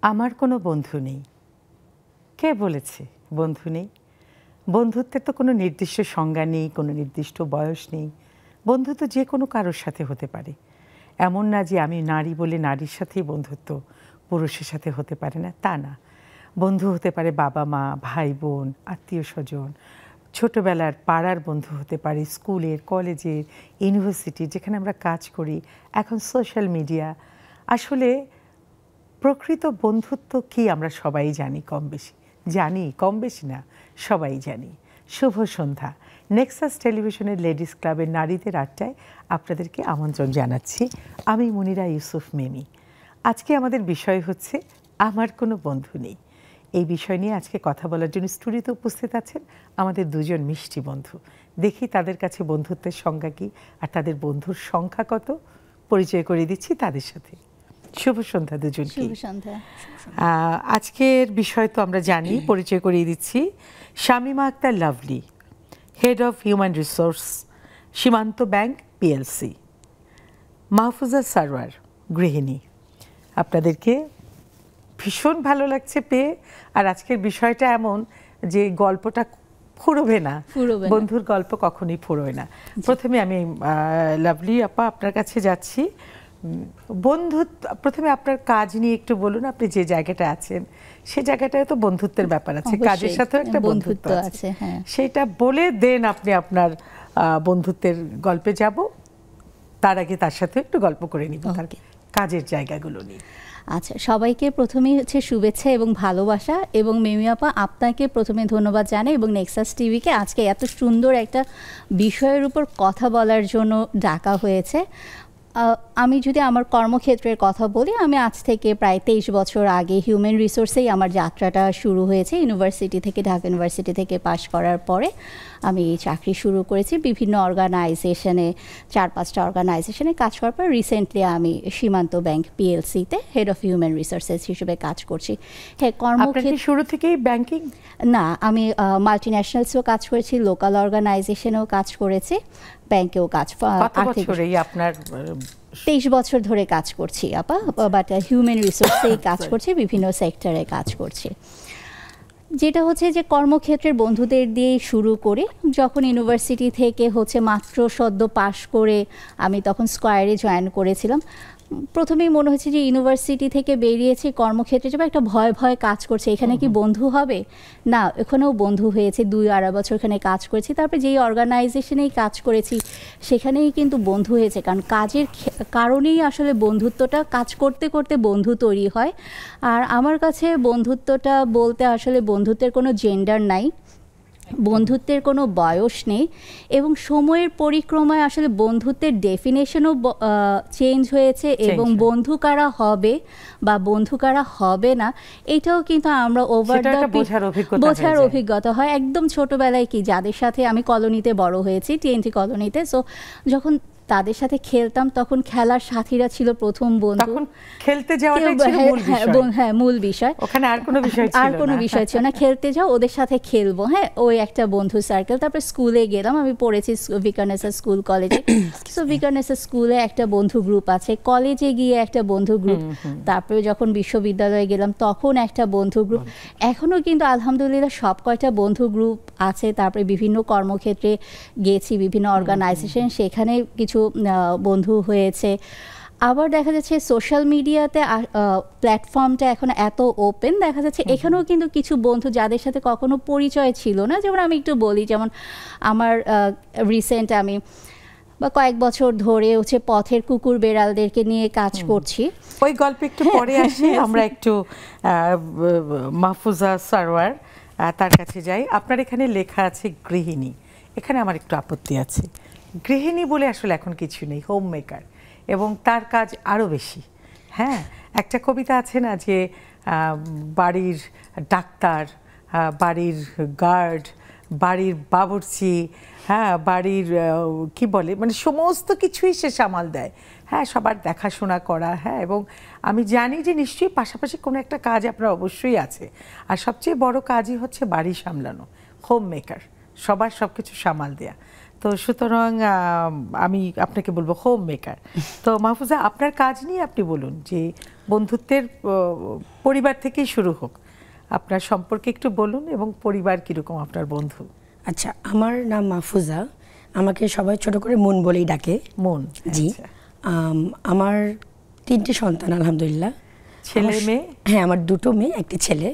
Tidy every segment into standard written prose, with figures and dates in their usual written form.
আমার কোনো বন্ধু নেই। কে বলেছে বন্ধু নেই? বন্ধুত্বের তো কোনো নির্দিষ্ট সংজ্ঞা নেই, কোনো নির্দিষ্ট বয়স নেই। বন্ধু তো যে কোনো কারোর সাথে হতে পারে। এমন না যে আমি নারী বলে নারীর সাথেই বন্ধুত্ব পুরুষের সাথে হতে পারে না, তা না। বন্ধু হতে পারে বাবা মা, ভাই বোন, আত্মীয় স্বজন, ছোটোবেলার পাড়ার বন্ধু হতে পারে, স্কুলের, কলেজের, ইউনিভার্সিটি যেখানে আমরা কাজ করি, এখন সোশ্যাল মিডিয়া। আসলে প্রকৃত বন্ধুত্ব কি আমরা সবাই জানি কম বেশি, কম বেশি না, সবাই জানি। শুভ সন্ধ্যা। নেক্সাস টেলিভিশনের লেডিস ক্লাবের নারীদের আড্ডায় আপনাদেরকে আমন্ত্রণ জানাচ্ছি। আমি মুনিরা ইউসুফ মিমি। আজকে আমাদের বিষয় হচ্ছে আমার কোনো বন্ধু নেই। এই বিষয় নিয়ে আজকে কথা বলার জন্য স্টুডিওতে উপস্থিত আছেন আমাদের দুজন মিষ্টি বন্ধু। দেখি তাদের কাছে বন্ধুত্বের সংজ্ঞা কী আর তাদের বন্ধুর সংখ্যা কত, পরিচয় করে দিচ্ছি তাদের সাথে। শুভ সন্ধ্যা দুজনকে। শুভ সন্ধ্যা। আজকের বিষয় তো আমরা জানি, পরিচয় করিয়ে দিচ্ছি। Shamima Akter Lovely, head of human resource, Simanta bank PLC. Mahfuza Sarwar, গৃহিণী। আপনাদেরকে ভীষণ ভালো লাগছে পেয়ে। আর আজকের বিষয়টা এমন যে গল্পটা ফুরোবে না, বন্ধুর গল্প কখনোই ফুরোয় না। প্রথমে আমি লাভলি আপা আপনার কাছে যাচ্ছি। বন্ধুত্ব, প্রথমে আপনার কাজ নিয়ে একটু বলুন। আপনি যে জায়গাটা আছেন সে জায়গাটায় তো বন্ধুত্বের ব্যাপার আছে, কাজের সাথেও একটা বন্ধুত্ব আছে, সেটা বলে দেন আপনি আপনার বন্ধুত্বের গল্পে যাব। তার আগে তার সাথে একটু গল্প করে নিব তার কাজের জায়গাগুলো নিয়ে। আচ্ছা, সবাইকে প্রথমেই হচ্ছে শুভেচ্ছা এবং ভালোবাসা, এবং মিমি আপা আপনাকে প্রথমে ধন্যবাদ জানাই এবং নেক্সাস টিভিকে আজকে এত সুন্দর একটা বিষয়ের উপর কথা বলার জন্য ডাকা হয়েছে। আমি যদি আমার কর্মক্ষেত্রের কথা বলি, আমি আজ থেকে প্রায় 23 বছর আগে হিউম্যান রিসোর্সেই আমার যাত্রাটা শুরু হয়েছে। ইউনিভার্সিটি থেকে, ঢাকা ইউনিভার্সিটি থেকে পাশ করার পরে আমি চাকরি শুরু করেছি বিভিন্ন অর্গানাইজেশনে, 4-5টা অর্গানাইজেশনে কাজ করার পর রিসেন্টলি আমি সীমান্ত ব্যাংক পিএলসিতে হেড অফ হিউম্যান রিসোর্সেস হিসেবে কাজ করছি। হ্যাঁ, কর্মক্ষেত্রে শুরু থেকেই ব্যাংকিং না, আমি মাল্টিন্যাশনালসেও কাজ করেছি, লোকাল অর্গানাইজেশনেও কাজ করেছি, ব্যাংকেও কাজ। আপনার 23 বছর ধরে কাজ করছি আপা, বাট হিউম্যান রিসোর্সেই কাজ করছি, বিভিন্ন সেক্টরে কাজ করছি। যেটা হচ্ছে যে কর্মক্ষেত্রের বন্ধুদের দিয়েই শুরু করি। যখন ইউনিভার্সিটি থেকে হচ্ছে মাত্র সদ্য পাশ করে আমি তখন স্কয়ারে জয়েন করেছিলাম। প্রথমেই মনে হচ্ছে যে ইউনিভার্সিটি থেকে বেরিয়েছি, কর্মক্ষেত্রে যাবো, একটা ভয় ভয় কাজ করছে, এখানে কি বন্ধু হবে না। এখানেও বন্ধু হয়েছে, 2-2.5 বছর এখানে কাজ করেছি। তারপরে যেই অর্গানাইজেশনেই কাজ করেছি সেখানেই কিন্তু বন্ধু হয়েছে, কারণ কাজের কারণেই আসলে বন্ধুত্বটা, কাজ করতে করতে বন্ধু তৈরি হয়। আর আমার কাছে বন্ধুত্বটা বলতে আসলে বন্ধুত্বের কোনো জেন্ডার নাই, বন্ধুত্বের কোনো বয়স নেই, এবং সময়ের পরিক্রমায় আসলে বন্ধুত্বের ডেফিনেশনও চেঞ্জ হয়েছে, এবং বন্ধু কারা হবে বা বন্ধু কারা হবে না এটাও কিন্তু আমরা বোঝার অভিজ্ঞতা হয়। একদম ছোটবেলায় কি, যাদের সাথে আমি কলোনিতে বড় হয়েছি, টিএনটি কলোনিতে, সো যখন তাদের সাথে খেলতাম তখন খেলার সাথীরা ছিল প্রথম বন্ধু। খেলতে যাওয়াটাই ছিল মূল বিষয়। হ্যাঁ, মূল বিষয়, ওখানে আর কোনো বিষয় ছিল না। খেলতে যাও, ওদের সাথে খেলবো, হ্যাঁ, ওই একটা বন্ধু সার্কেল। তারপরে স্কুলে গেলাম, আমি পড়েছি ভিকারনেসা স্কুল কলেজে, সো ভিকারনেসা স্কুলে একটা বন্ধু গ্রুপ আছে, কলেজে গিয়ে একটা বন্ধু গ্রুপ, তারপরে যখন বিশ্ববিদ্যালয়ে গেলাম তখন একটা বন্ধু গ্রুপ। এখনও কিন্তু আলহামদুলিল্লাহ সব কয়টা বন্ধু গ্রুপ আছে। তারপরে বিভিন্ন কর্মক্ষেত্রে গেছি, বিভিন্ন অর্গানাইজেশন, সেখানে কিছু বন্ধু হয়েছে। আবার দেখা যাচ্ছে সোশ্যাল মিডিয়াতে প্ল্যাটফর্মটা এখন এত ওপেন, দেখা যাচ্ছে এখানেও কিন্তু কিছু বন্ধু যাদের সাথে কখনো পরিচয় ছিল না। যেমন আমি একটু বলি, যেমন আমার রিসেন্ট আমি কয়েক বছর ধরে হচ্ছে পথের কুকুর বেড়ালদেরকে নিয়ে কাজ করছি। ওই গল্প একটু পরে আসি, আমরা একটু মাহফুজা সারওয়ার তার কাছে যাই। আপনার এখানে লেখা আছে গৃহিণী, এখানে আমার একটু আপত্তি আছে। গৃহিণী বলে আসলে এখন কিছু নেই, হোম মেকার, এবং তার কাজ আরও বেশি। হ্যাঁ, একটা কবিতা আছে না যে বাড়ির ডাক্তার, বাড়ির গার্ড, বাড়ির বাবুর্চি, হ্যাঁ, বাড়ির কি বলে, মানে সমস্ত কিছুই সে সামাল দেয়। হ্যাঁ, সবার দেখাশোনা করা। হ্যাঁ, এবং আমি জানি যে নিশ্চয়ই পাশাপাশি কোনো একটা কাজ আপনার অবশ্যই আছে। আর সবচেয়ে বড় কাজই হচ্ছে বাড়ি সামলানো, হোম মেকার, সবার সব কিছু সামাল দেয়া। তো সুতরাং আমি আপনাকে বলবো হোম মেকার। তো মাহফুজা, আপনার কাজ নিয়ে আপনি বলুন যে বন্ধুত্বের পরিবার থেকেই শুরু হোক, আপনার সম্পর্কে একটু বলুন এবং পরিবার কিরকম আপনার বন্ধু। আচ্ছা, আমার নাম মাহফুজা, আমাকে সবাই ছোট করে মন বলেই ডাকে। মন, জি। আমার 3টে সন্তান আলহামদুলিল্লাহ। ছেলে মেয়ে? হ্যাঁ, আমার 2টো মেয়ে, 1টি ছেলে।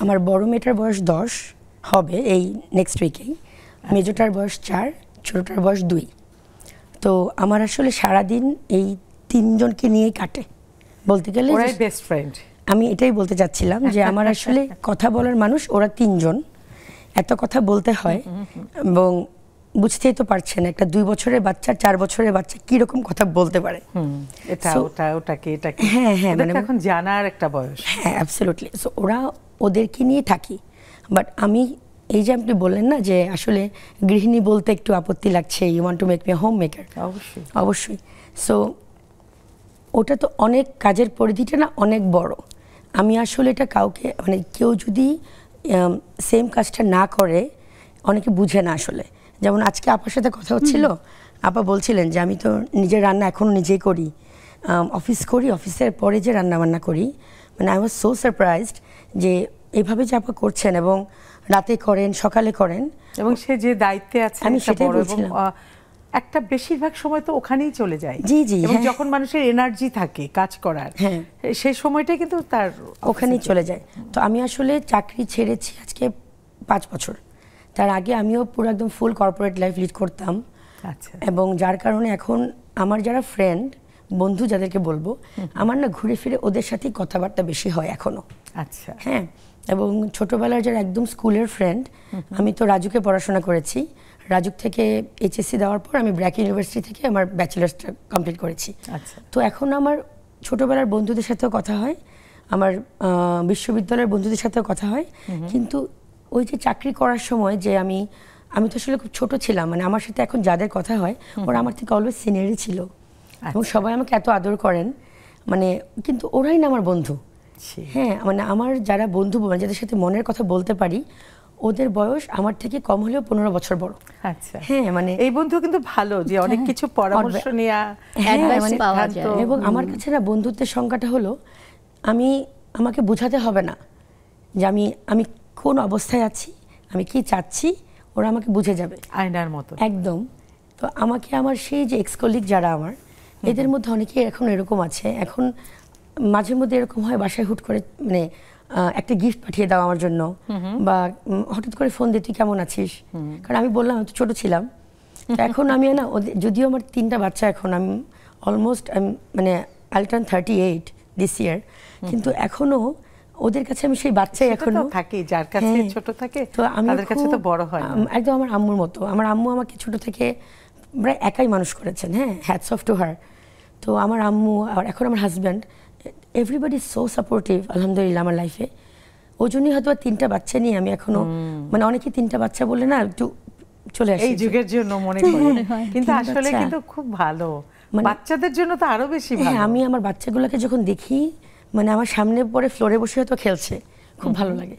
আমার বড় মেয়েটার বয়স 10 হবে এই নেক্সট উইকেই, মেজোটার বয়স 4, ছোটটার বয়স 2। তো আমার আসলে সারাদিন এই 3জনকে নিয়েই কাটে বলতে গেলে। ওরাই বেস্ট ফ্রেন্ড। আমি এটাই বলতে চাচ্ছিলাম যে আমার আসলে কথা বলার মানুষ ওরা 3জন, এত কথা বলতে হয় এবং বুঝতেই তো পারছেন একটা 2 বছরের বাচ্চা 4 বছরের বাচ্চা কিরকম কথা বলতে পারে। এটা ওটা ওটাকে এটাকে, হ্যাঁ হ্যাঁ, মানে এখন জানার একটা বয়স। হ্যাঁ অ্যাবসলিউটলি। সো ওরা ওদেরকে নিয়ে থাকি। বাট আমি এই যে আপনি বললেন না যে আসলে গৃহিণী বলতে একটু আপত্তি লাগছে, you want to make me home maker. অবশ্যই অবশ্যই। সো ওটা তো অনেক কাজের পরিধিটা না অনেক বড়। আমি আসলে এটা কাউকে মানে কেউ যদি সেম কাজটা না করে অনেকে বুঝে না আসলে। যেমন আজকে আপার সাথে কথা হচ্ছিল, আপা বলছিলেন যে আমি তো নিজের রান্না এখনও নিজেই করি, অফিস করি, অফিসের পরে যে রান্না বান্না করি। মানে আই ওয়াজ সো সারপ্রাইজড যে এইভাবে যে আপা করছেন এবং রাতে করেন সকালে করেন এবং সে যে দায়িত্বে আছে আমি একটা সেটাই বড়, এবং বলছিলাম। একটা বেশিরভাগ সময় তো ওখানেই চলে যায়। জি জি, এবং হ্যাঁ। যখন মানুষের এনার্জি থাকে কাজ করার, হ্যাঁ, সেই সময়টা কিন্তু তার ওখানেই চলে যায়। তো আমি আসলে চাকরি ছেড়েছি আজকে 5 বছর। তার আগে আমিও পুরো একদম ফুল কর্পোরেট লাইফ লিড করতাম। আচ্ছা। এবং যার কারণে এখন আমার যারা ফ্রেন্ড বন্ধু যাদেরকে বলবো, আমার না ঘুরে ফিরে ওদের সাথেই কথাবার্তা বেশি হয় এখনো। আচ্ছা। হ্যাঁ, এবং ছোটবেলার যারা একদম স্কুলের ফ্রেন্ড, আমি তো রাজুকে পড়াশোনা করেছি। রাজুক থেকে এইচএসসি দেওয়ার পর আমি ব্র্যাক ইউনিভার্সিটি থেকে আমার ব্যাচেলার্সটা কমপ্লিট করেছি। আচ্ছা। তো এখন আমার ছোটবেলার বন্ধুদের সাথেও কথা হয়, আমার বিশ্ববিদ্যালয়ের বন্ধুদের সাথেও কথা হয়। কিন্তু ওই যে চাকরি করার সময় যে আমি তো আসলে খুব ছোট ছিলাম, মানে আমার সাথে এখন যাদের কথা হয় ওরা আমার থেকে অলওয়েজ সিনিয়রই ছিল এবং সবাই আমাকে এত আদর করেন, মানে কিন্তু ওরাই না আমার বন্ধু। হ্যাঁ, মানে আমার যারা বন্ধু মানে যাদের সাথে মনের কথা বলতে পারি ওদের বয়স আমার থেকে কম হলেও 15 বছর বড়। আচ্ছা। হ্যাঁ, মানে এই বন্ধু কিন্তু ভালো যে অনেক কিছু পরামর্শ নেওয়া, অ্যাডভাইস পাওয়া যায়। এবং আমার কাছে না বন্ধুত্বের সংজ্ঞাটা হলো আমাকে বোঝাতে হবে না যে আমি কোন অবস্থায় আছি, আমি কি চাচ্ছি, ওরা আমাকে বুঝে যাবে আয়নার মতো একদম। তো আমাকে আমার সেই যে এক্স কলিগ যারা আমার, এদের মধ্যে অনেকেই এখন এরকম আছে। এখন মাঝে মধ্যে এরকম হয় বাসায় হুট করে মানে একটা গিফট পাঠিয়ে দাও আমার জন্য, বা হঠাৎ করে ফোন দিয়ে তুই কেমন আছিস, কারণ আমি বললাম আমি তো ছোট ছিলাম। তো এখন আমি না যদিও আমার 3টা বাচ্চা, এখন আমি অলমোস্ট মানে আই টার্ন 38 দিস ইয়ার, কিন্তু এখনো ওদের কাছে আমি সেই বাচ্চাই এখনো থাকি, যার কাছে ছোট থাকে তো তাদের কাছে তো বড় হয় না। একদম আমার আম্মুর মতো। আমার আম্মু আমাকে ছোট থেকে প্রায় একাই মানুষ করেছেন। হ্যাঁ, হ্যাটস অফ টু হার। তো আমার আম্মু আর এখন আমার হাজব্যান্ড, এভরিবডি সো সাপোর্টিভ আলহামদুলিল্লাহ আমার লাইফে। ওই জন্যই হয়তো 3টা বাচ্চা নিয়ে আমি এখনো মানে অনেকে 3টা বাচ্চা বলে না একটু চলে আসে এই যুগের জন্য মনে করি, কিন্তু আসলে কিন্তু খুব ভালো, বাচ্চাদের জন্য তো আরো বেশি ভালো। হ্যাঁ, আমি আমার বাচ্চাগুলোকে যখন দেখি মানে আমার সামনে পরে ফ্লোরে বসে হয়তো খেলছে, খুব ভালো লাগে।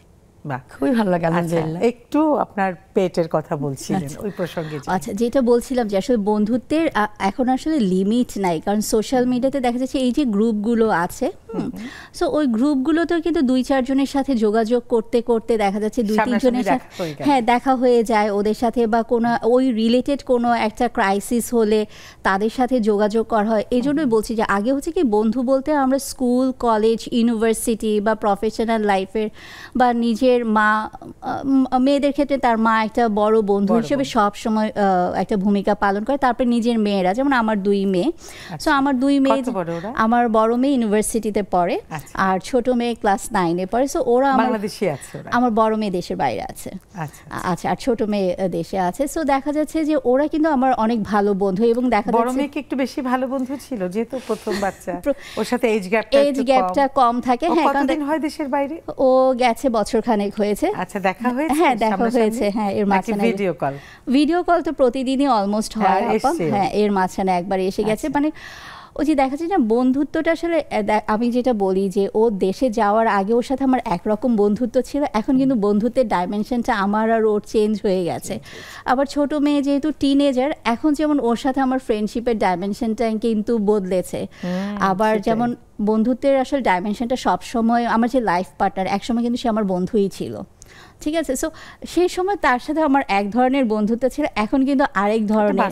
বাহ, খুবই ভালো লাগে আলহামদুলিল্লাহ। একটু আপনার পেটের কথা বলছিলেন, ওই প্রসঙ্গে আচ্ছা, যেটা বলছিলাম যে আসলে বন্ধুত্বের এখন আসলে লিমিট নাই, কারণ সোশ্যাল মিডিয়াতে দেখা যাচ্ছে এই যে গ্রুপগুলো আছে, সো ওই গ্রুপগুলোতে কিন্তু 2-4 জনের সাথে যোগাযোগ করতে করতে দেখা যাচ্ছে 2-3 জনের সাথে হ্যাঁ দেখা হয়ে যায় ওদের সাথে, বা কোনো ওই রিলেটেড কোনো একটা ক্রাইসিস হলে তাদের সাথে যোগাযোগ করা হয়। এই জন্যই বলছি যে আগে হচ্ছে কি বন্ধু বলতে আমরা স্কুল, কলেজ, ইউনিভার্সিটি বা প্রফেশনাল লাইফের বা নিজের মেয়েদের ক্ষেত্রে তার মা একটা বড় বন্ধু হিসেবে সব সময় একটা ভূমিকা পালন করে। তারপরে নিজের মেয়েরা, যেমন আমার 2 মেয়ে, সো আমার 2 মেয়ে, আমার বড় মেয়ে ইউনিভার্সিটিতে পড়ে আর ছোট মেয়ে ক্লাস 9-এ পড়ে। সো ওরা বাংলাদেশে আছে, আমার বড় মেয়ে দেশের বাইরে আছে। আচ্ছা, আর ছোট মেয়ে দেশে আছে। সো দেখা যাচ্ছে যে ওরা কিন্তু আমার অনেক ভালো বন্ধু, এবং দেখা যাচ্ছে বড় মেয়ে কি একটু বেশি ভালো বন্ধু ছিল যেহেতু প্রথম বাচ্চা, ওর সাথে এজ গ্যাপটা কম থাকে। হ্যাঁ, কতদিন হয় দেশের বাইরে? ও গেছে বছরখানেক হয়েছে। আচ্ছা, দেখা হয়েছে? হ্যাঁ, দেখা হয়েছে। হ্যাঁ, এর মাঝখানে ভিডিও কল তো প্রতিদিনই অলমোস্ট হয়। হ্যাঁ, এর মাঝখানে একবার এসে গেছে। মানে ওই যে দেখা যায় না বন্ধুত্বটা আসলে আমি যেটা বলি যে ও দেশে যাওয়ার আগে ওর সাথে আমার একরকম বন্ধুত্ব ছিল, এখন কিন্তু বন্ধুত্বের ডাইমেনশনটা আমার আর ওর চেঞ্জ হয়ে গেছে। আবার ছোট মেয়ে যেহেতু টিনেজার, এখন যেমন ওর সাথে আমার ফ্রেন্ডশিপের ডাইমেনশনটা কিন্তু বদলেছে। আবার যেমন বন্ধুত্বের আসলে ডাইমেনশনটা সবসময় আমার যে লাইফ পার্টনার, একসময় কিন্তু সে আমার বন্ধুই ছিল, ঠিক আছে। সো সেই সময় তার সাথে আমার এক ধরনের বন্ধুত্ব ছিল, এখন কিন্তু আরেক ধরনের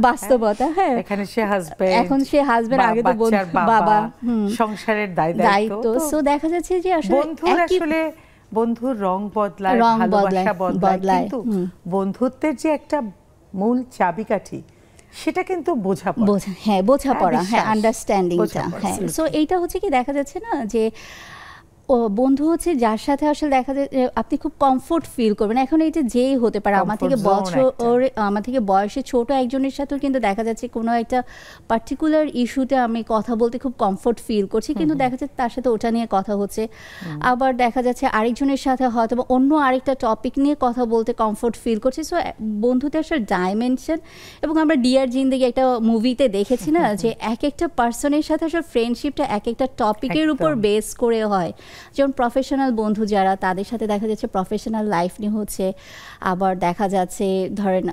বাস্তবতা। হ্যাঁ, এখানে সে হাজবেন্ড, এখন সে হাজবেন্ড, আগে তো বাবা, সংসারের দায়িত্ব। সো দেখা যাচ্ছে যে আসলে বন্ধুর রং বদলায়, ভালোবাসা বদলায়, কিন্তু বন্ধুত্বের যে একটা মূল চাবিকাঠি সেটা কিন্তু বোঝাপড়া, হ্যাঁ, আন্ডারস্ট্যান্ডিংটা। হ্যাঁ, সো এইটা হচ্ছে কি দেখা যাচ্ছে না যে ও বন্ধু হচ্ছে যার সাথে আসলে দেখা যায় আপনি খুব কমফোর্ট ফিল করবেন। এখন এই যেই হতে পারে, আমার থেকে বয়সে ছোট একজনের সাথেও কিন্তু দেখা যাচ্ছে কোনো একটা পার্টিকুলার ইস্যুতে আমি কথা বলতে খুব কমফোর্ট ফিল করছি, কিন্তু দেখা যাচ্ছে তার সাথে ওটা নিয়ে কথা হচ্ছে। আবার দেখা যাচ্ছে আরেকজনের সাথে হয়তো অন্য আরেকটা টপিক নিয়ে কথা বলতে কমফোর্ট ফিল করছি। সো বন্ধুতে আসলে ডাইমেনশন, এবং আমরা ডিয়ার জিন্দেগি একটা মুভিতে দেখেছি না যে এক একটা পার্সনের সাথে আসলে ফ্রেন্ডশিপটা এক একটা টপিকের উপর বেস করে হয়। যেমন প্রফেশনাল বন্ধু যারা, তাদের সাথে দেখা যাচ্ছে প্রফেশনাল লাইফ নিয়ে হচ্ছে। আবার দেখা যাচ্ছে ধরেন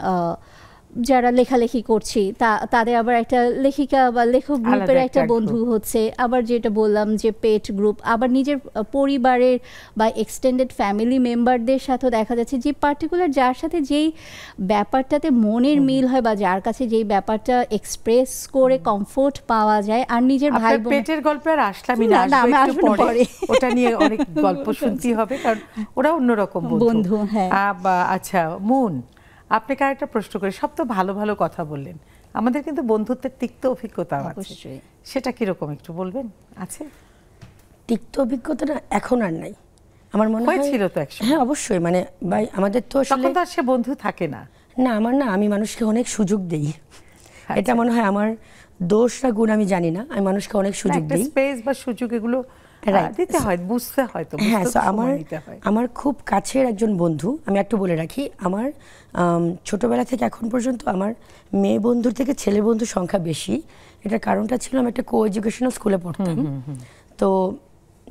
যারা লেখালেখি করছি তাদের আবার একটা লেখিকা বা লেখক গ্রুপের একটা বন্ধু হচ্ছে। আবার যেটা বললাম যে পেট গ্রুপ, আবার নিজের পরিবারের বা এক্সটেন্ডেড ফ্যামিলি মেম্বারদের সাথেও দেখা যাচ্ছে যে পার্টিকুলার যার সাথে যেই ব্যাপারটাতে মনের মিল হয় বা যার কাছে যেই ব্যাপারটা এক্সপ্রেস করে কমফোর্ট পাওয়া যায়। আর নিজের ভাই বোন, পেটের গল্পে আর আসলামই না, পরে ওটা নিয়ে অনেক গল্প শুনতে হবে, কারণ ওরা অন্যরকম বন্ধু। হ্যাঁ, আচ্ছা মুন, আপনাকে আরেকটা প্রশ্ন করি। সব তো ভালো ভালো কথা বললেন, আমাদের কিন্তু বন্ধুত্বের তিক্ত অভিজ্ঞতা আছে, সেটা কিরকম একটু বলবেন? আছে তিক্ত অভিজ্ঞতা? না, এখন আর নাই, আমার মনে হয় ছিল তো একসময়। হ্যাঁ অবশ্যই, মানে ভাই আমাদের তো আসলে তখন তো আর সে বন্ধু থাকে না। না, আমি মানুষকে অনেক সুযোগ দেই, এটা মনে হয় আমার দোষ না গুণ আমি জানি না, আমি মানুষকে অনেক সুযোগ দিই, স্পেস বা সুযোগ এগুলো দিতে হয়, বুঝতে হয়। তো হ্যাঁ, আমার খুব কাছের একজন বন্ধু, আমি একটু বলে রাখি, আমার ছোটবেলা থেকে এখন পর্যন্ত আমার মেয়ে বন্ধুর থেকে ছেলে বন্ধুর সংখ্যা বেশি। এটার কারণটা ছিল আমি একটা কো এডুকেশনাল স্কুলে পড়তাম, তো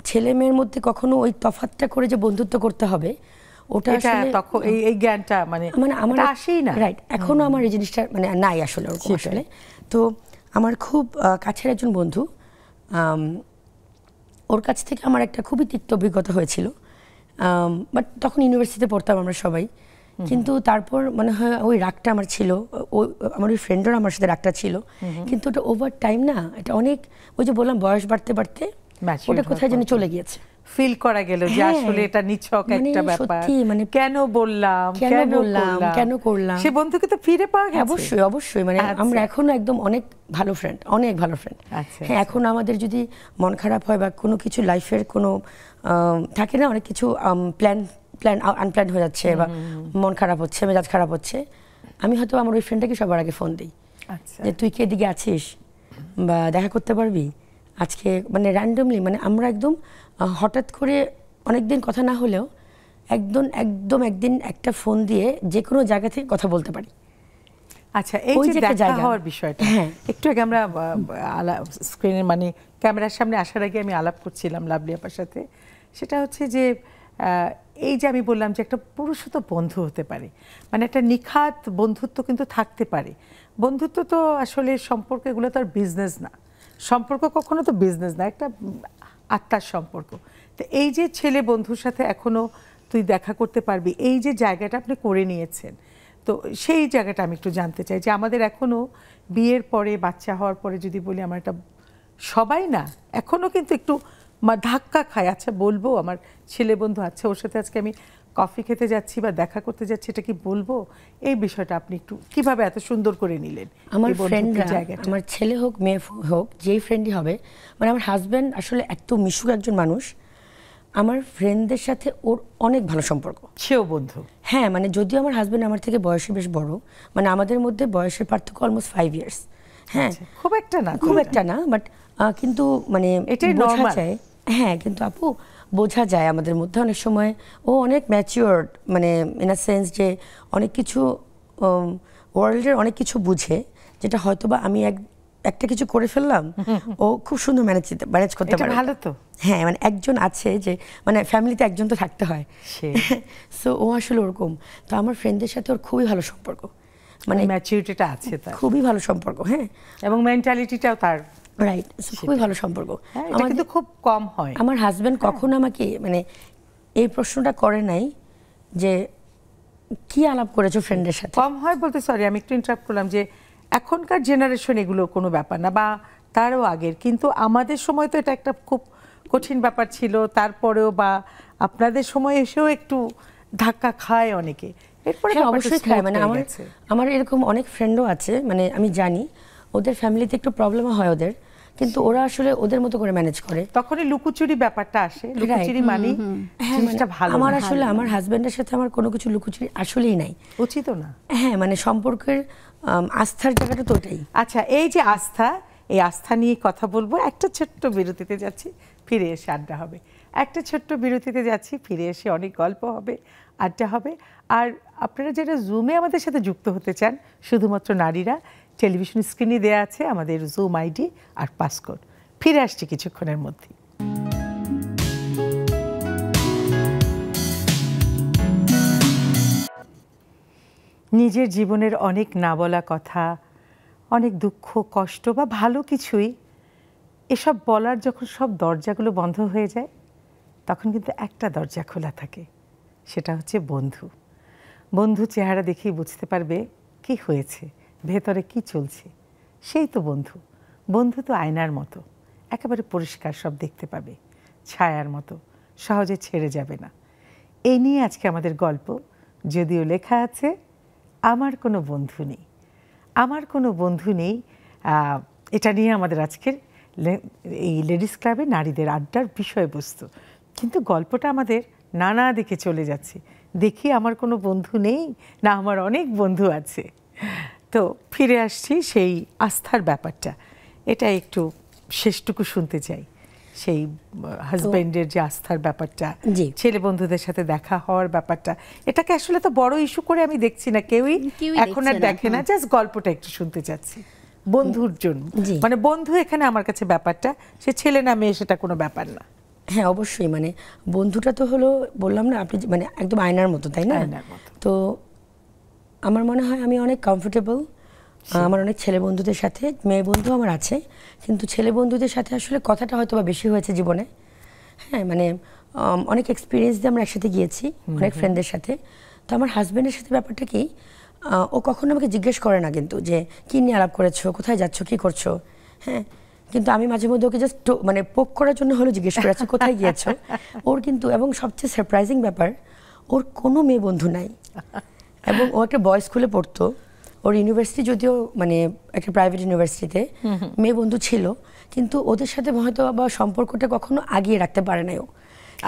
ছেলে মেয়ের মধ্যে কখনো ওই তফাৎটা করে যে বন্ধুত্ব করতে হবে ওটা আসলে তখন এই জ্ঞানটা মানে আমার আসেই না, রাইট। এখনো আমার এই জিনিসটা মানে নাই আসলে ওরকম আসলে। তো আমার খুব কাছের একজন বন্ধু, ওর কাছ থেকে আমার একটা খুবই তিক্ত অভিজ্ঞতা হয়েছিল। বাট তখন ইউনিভার্সিটিতে পড়তাম আমরা সবাই, কিন্তু তারপর মনে হয় ওই রাগটা আমার ছিল, আমার ওই ফ্রেন্ডের আমার সাথে রাগটা ছিল, কিন্তু ওটা ওভার টাইম না, এটা অনেক ওই যে বললাম বয়স বাড়তে বাড়তে ওটা কোথায় যেন চলে গিয়েছে, ফিল করা গেল যে আসলে এটা নিছক একটা ব্যাপার, মানে কেন বললাম কেন করলাম, সে বন্ধুকে তো ফিরে পাওয়া গেছে। অবশ্যই অবশ্যই, মানে আমরা এখনো একদম অনেক ভালো ফ্রেন্ড, অনেক ভালো ফ্রেন্ড। হ্যাঁ, এখন আমাদের যদি মন খারাপ হয় বা কোনো কিছু লাইফের কোনো থাকে না, অনেক কিছু আনপ্ল্যান হয়ে যাচ্ছে বা মন খারাপ হচ্ছে, মেজাজ খারাপ হচ্ছে, আমি হয়তো আমার ওই ফ্রেন্ডটাকে সবার আগে ফোন দিই যে তুই কি এদিকে আছিস বা দেখা করতে পারবি আজকে, মানে র্যান্ডমলি, মানে আমরা একদম হঠাৎ করে অনেকদিন কথা না হলেও একদম একদিন একটা ফোন দিয়ে যে কোনো জায়গা থেকে কথা বলতে পারি। আচ্ছা, এই যে দেখা হওয়ার বিষয়টা, একটু আগে আমরা স্ক্রিনের মানে ক্যামেরার সামনে আসার আগে আমি আলাপ করছিলাম লাভলি আপার সাথে, সেটা হচ্ছে যে এই যে আমি বললাম যে একটা পুরুষও তো বন্ধু হতে পারে, মানে একটা নিখাত বন্ধুত্ব কিন্তু থাকতে পারে। বন্ধুত্ব তো আসলে সম্পর্ক, এগুলো তো আর বিজনেস না, সম্পর্ক কখনো তো বিজনেস না, একটা আত্মার সম্পর্ক। তো এই যে ছেলে বন্ধুর সাথে এখনো তুই দেখা করতে পারবি, এই যে জায়গাটা আপনি করে নিয়েছেন, তো সেই জায়গাটা আমি একটু জানতে চাই যে আমাদের এখনো বিয়ের পরে, বাচ্চা হওয়ার পরে যদি বলি আমার একটা সবাই না এখনো কিন্তু একটু ধাক্কা খায়, আচ্ছা বলবো আমার ছেলে বন্ধু, আচ্ছা ওর সাথে আজকে আমি কফি খেতে যাচ্ছি বা দেখা করতে যাচ্ছি, এটা কি বলবো? এই বিষয়টা আপনি একটু কিভাবে এত সুন্দর করে নিলেন? আমার ফ্রেন্ডরা, আমার ছেলে হোক মেয়ে হোক, যেই ফ্রেন্ডই হবে, মানে আমার হাজব্যান্ড আসলে এত মিশুক একজন মানুষ, আমার ফ্রেন্ডদের সাথে ওর অনেক ভালো সম্পর্ক, সেও বন্ধু। হ্যাঁ, মানে যদিও আমার হাজব্যান্ড আমার থেকে বয়সে বেশ বড়, মানে আমাদের মধ্যে বয়সের পার্থক্য অলমোস্ট 5 years। হ্যাঁ, খুব একটা না, বাট কিন্তু মানে এটাই বোঝা যায়। হ্যাঁ, কিন্তু আপু বোঝা যায় আমাদের মধ্যে অনেক সময় ও অনেক ম্যাচিওরড, মানে ইন আ সেন্স যে অনেক কিছু ওয়ার্ল্ডের অনেক কিছু বুঝে, যেটা হয়তো বা আমি একটা কিছু করে ফেললাম, ও খুব সুন্দর ম্যানেজ করতে এটা পারে। ভালো তো। হ্যাঁ, মানে একজন আছে যে মানে ফ্যামিলিতে একজন তো থাকতে হয়, সো ও আসলে ওরকম। তো আমার ফ্রেন্ডদের সাথে ওর খুবই ভালো সম্পর্ক, মানে ম্যাচুরিটিটা আছে তার, খুবই ভালো সম্পর্ক। হ্যাঁ, এবং মেন্টালিটিটাও তার রাইট, খুবই ভালো সম্পর্ক। এটা কিন্তু খুব কম হয়। আমার হাজবেন্ড কখনো আমাকে মানে এই প্রশ্নটা করে নাই যে কি আলাপ করেছো ফ্রেন্ডের সাথে। কম হয় বলতে, সরি আমি একটু ইন্টারাপ্ট করলাম, যে এখনকার জেনারেশন এগুলো কোনো ব্যাপার না, বা তারও আগের, কিন্তু আমাদের সময় তো এটা একটা খুব কঠিন ব্যাপার ছিল। তারপরেও বা আপনাদের সময় এসেও একটু ধাক্কা খায় অনেকে, এরপরে অবশ্যই খায়। মানে আমার এরকম অনেক ফ্রেন্ডও আছে, মানে আমি জানি ওদের ফ্যামিলিতে একটু প্রবলেম হয় ওদের, কিন্তু ওরা আসলে ওদের মতো করে ম্যানেজ করে। তখনই লুকোচুরি ব্যাপারটা আসে, লুকোচুরি মানে জিনিসটা ভালো। আমার আসলে আমার হাজবেন্ডের সাথে আমার কোনো কিছু লুকোচুরি আসলেই নাই, উচিত না। হ্যাঁ, মানে সম্পর্কের আস্থার জায়গাটা তো ওটাই। আচ্ছা, এই যে আস্থা, এই আস্থা নিয়ে কথা বলবো। একটা ছোট্ট বিরতিতে যাচ্ছি, ফিরে এসে আড্ডা হবে। একটা ছোট্ট বিরতিতে যাচ্ছি, ফিরে এসে অনেক গল্প হবে, আড্ডা হবে। আর আপনারা যারা জুমে আমাদের সাথে যুক্ত হতে চান, শুধুমাত্র নারীরা, টেলিভিশন স্ক্রিনে দেওয়া আছে আমাদের জুম আইডি আর পাসকোড। ফিরে আসছি কিছুক্ষণের মধ্যে। নিজের জীবনের অনেক না বলা কথা, অনেক দুঃখ কষ্ট বা ভালো কিছুই, এসব বলার যখন সব দরজাগুলো বন্ধ হয়ে যায়, তখন কিন্তু একটা দরজা খোলা থাকে, সেটা হচ্ছে বন্ধু। বন্ধু চেহারা দেখেই বুঝতে পারবে কি হয়েছে, ভেতরে কি চলছে, সেই তো বন্ধু। বন্ধু তো আয়নার মতো, একেবারে পরিষ্কার সব দেখতে পাবে, ছায়ার মতো, সহজে ছেড়ে যাবে না। এই নিয়ে আজকে আমাদের গল্প, যদিও লেখা আছে আমার কোনো বন্ধু নেই। আমার কোনো বন্ধু নেই, এটা নিয়ে আমাদের আজকের এই লেডিস ক্লাবে নারীদের আড্ডার বিষয়বস্তু। কিন্তু গল্পটা আমাদের নানা দিকে চলে যাচ্ছে। দেখি আমার কোনো বন্ধু নেই না আমার অনেক বন্ধু আছে। তো ফিরে আসছি সেই আস্থার ব্যাপারটা, এটা একটু শেষটুকু শুনতে চাই। সেই হাজব্যান্ডের যে আস্থার ব্যাপারটা, ছেলে বন্ধুদের সাথে দেখা হওয়ার ব্যাপারটা, এটাকে আসলে তো বড় ইস্যু করে আমি দেখছি না, কেউই এখন আর দেখে না। জাস্ট গল্পটা একটু শুনতে চাচ্ছি বন্ধুর জন্য। মানে বন্ধু এখানে আমার কাছে ব্যাপারটা, সে ছেলে না মেয়ে সেটা কোনো ব্যাপার না। হ্যাঁ, অবশ্যই, মানে বন্ধুটা তো হলো, বললাম না আপনি, মানে একদম আয়নার মতো, তাই না? তো আমার মনে হয় আমি অনেক কমফোর্টেবল আমার অনেক ছেলে বন্ধুদের সাথে। মেয়ে বন্ধু আমার আছে, কিন্তু ছেলে বন্ধুদের সাথে আসলে কথাটা হয়তো বা বেশি হয়েছে জীবনে। হ্যাঁ, মানে অনেক এক্সপিরিয়েন্স দিয়ে আমরা একসাথে গিয়েছি অনেক ফ্রেন্ডদের সাথে। তো আমার হাজব্যান্ডের সাথে ব্যাপারটা কি, ও কখনো আমাকে জিজ্ঞেস করে না কিন্তু যে কী নিয়ে আলাপ করেছো, কোথায় যাচ্ছ, কী করছো। হ্যাঁ, কিন্তু আমি মাঝে মধ্যে ওকে জাস্ট মানে পোক করার জন্য হলো জিজ্ঞেস করেছি কোথায় গিয়েছো। ওর কিন্তু, এবং সবচেয়ে সারপ্রাইজিং ব্যাপার, ওর কোনো মেয়ে বন্ধু নাই, এবং ও একটা বয়েজ স্কুলে পড়তো। ওর ইউনিভার্সিটি যদিও মানে একটা প্রাইভেট ইউনিভার্সিটিতে, মেয়ে বন্ধু ছিল, কিন্তু ওদের সাথে হয়তো বা সম্পর্কটা কখনো আগিয়ে রাখতে পারে নাই ও।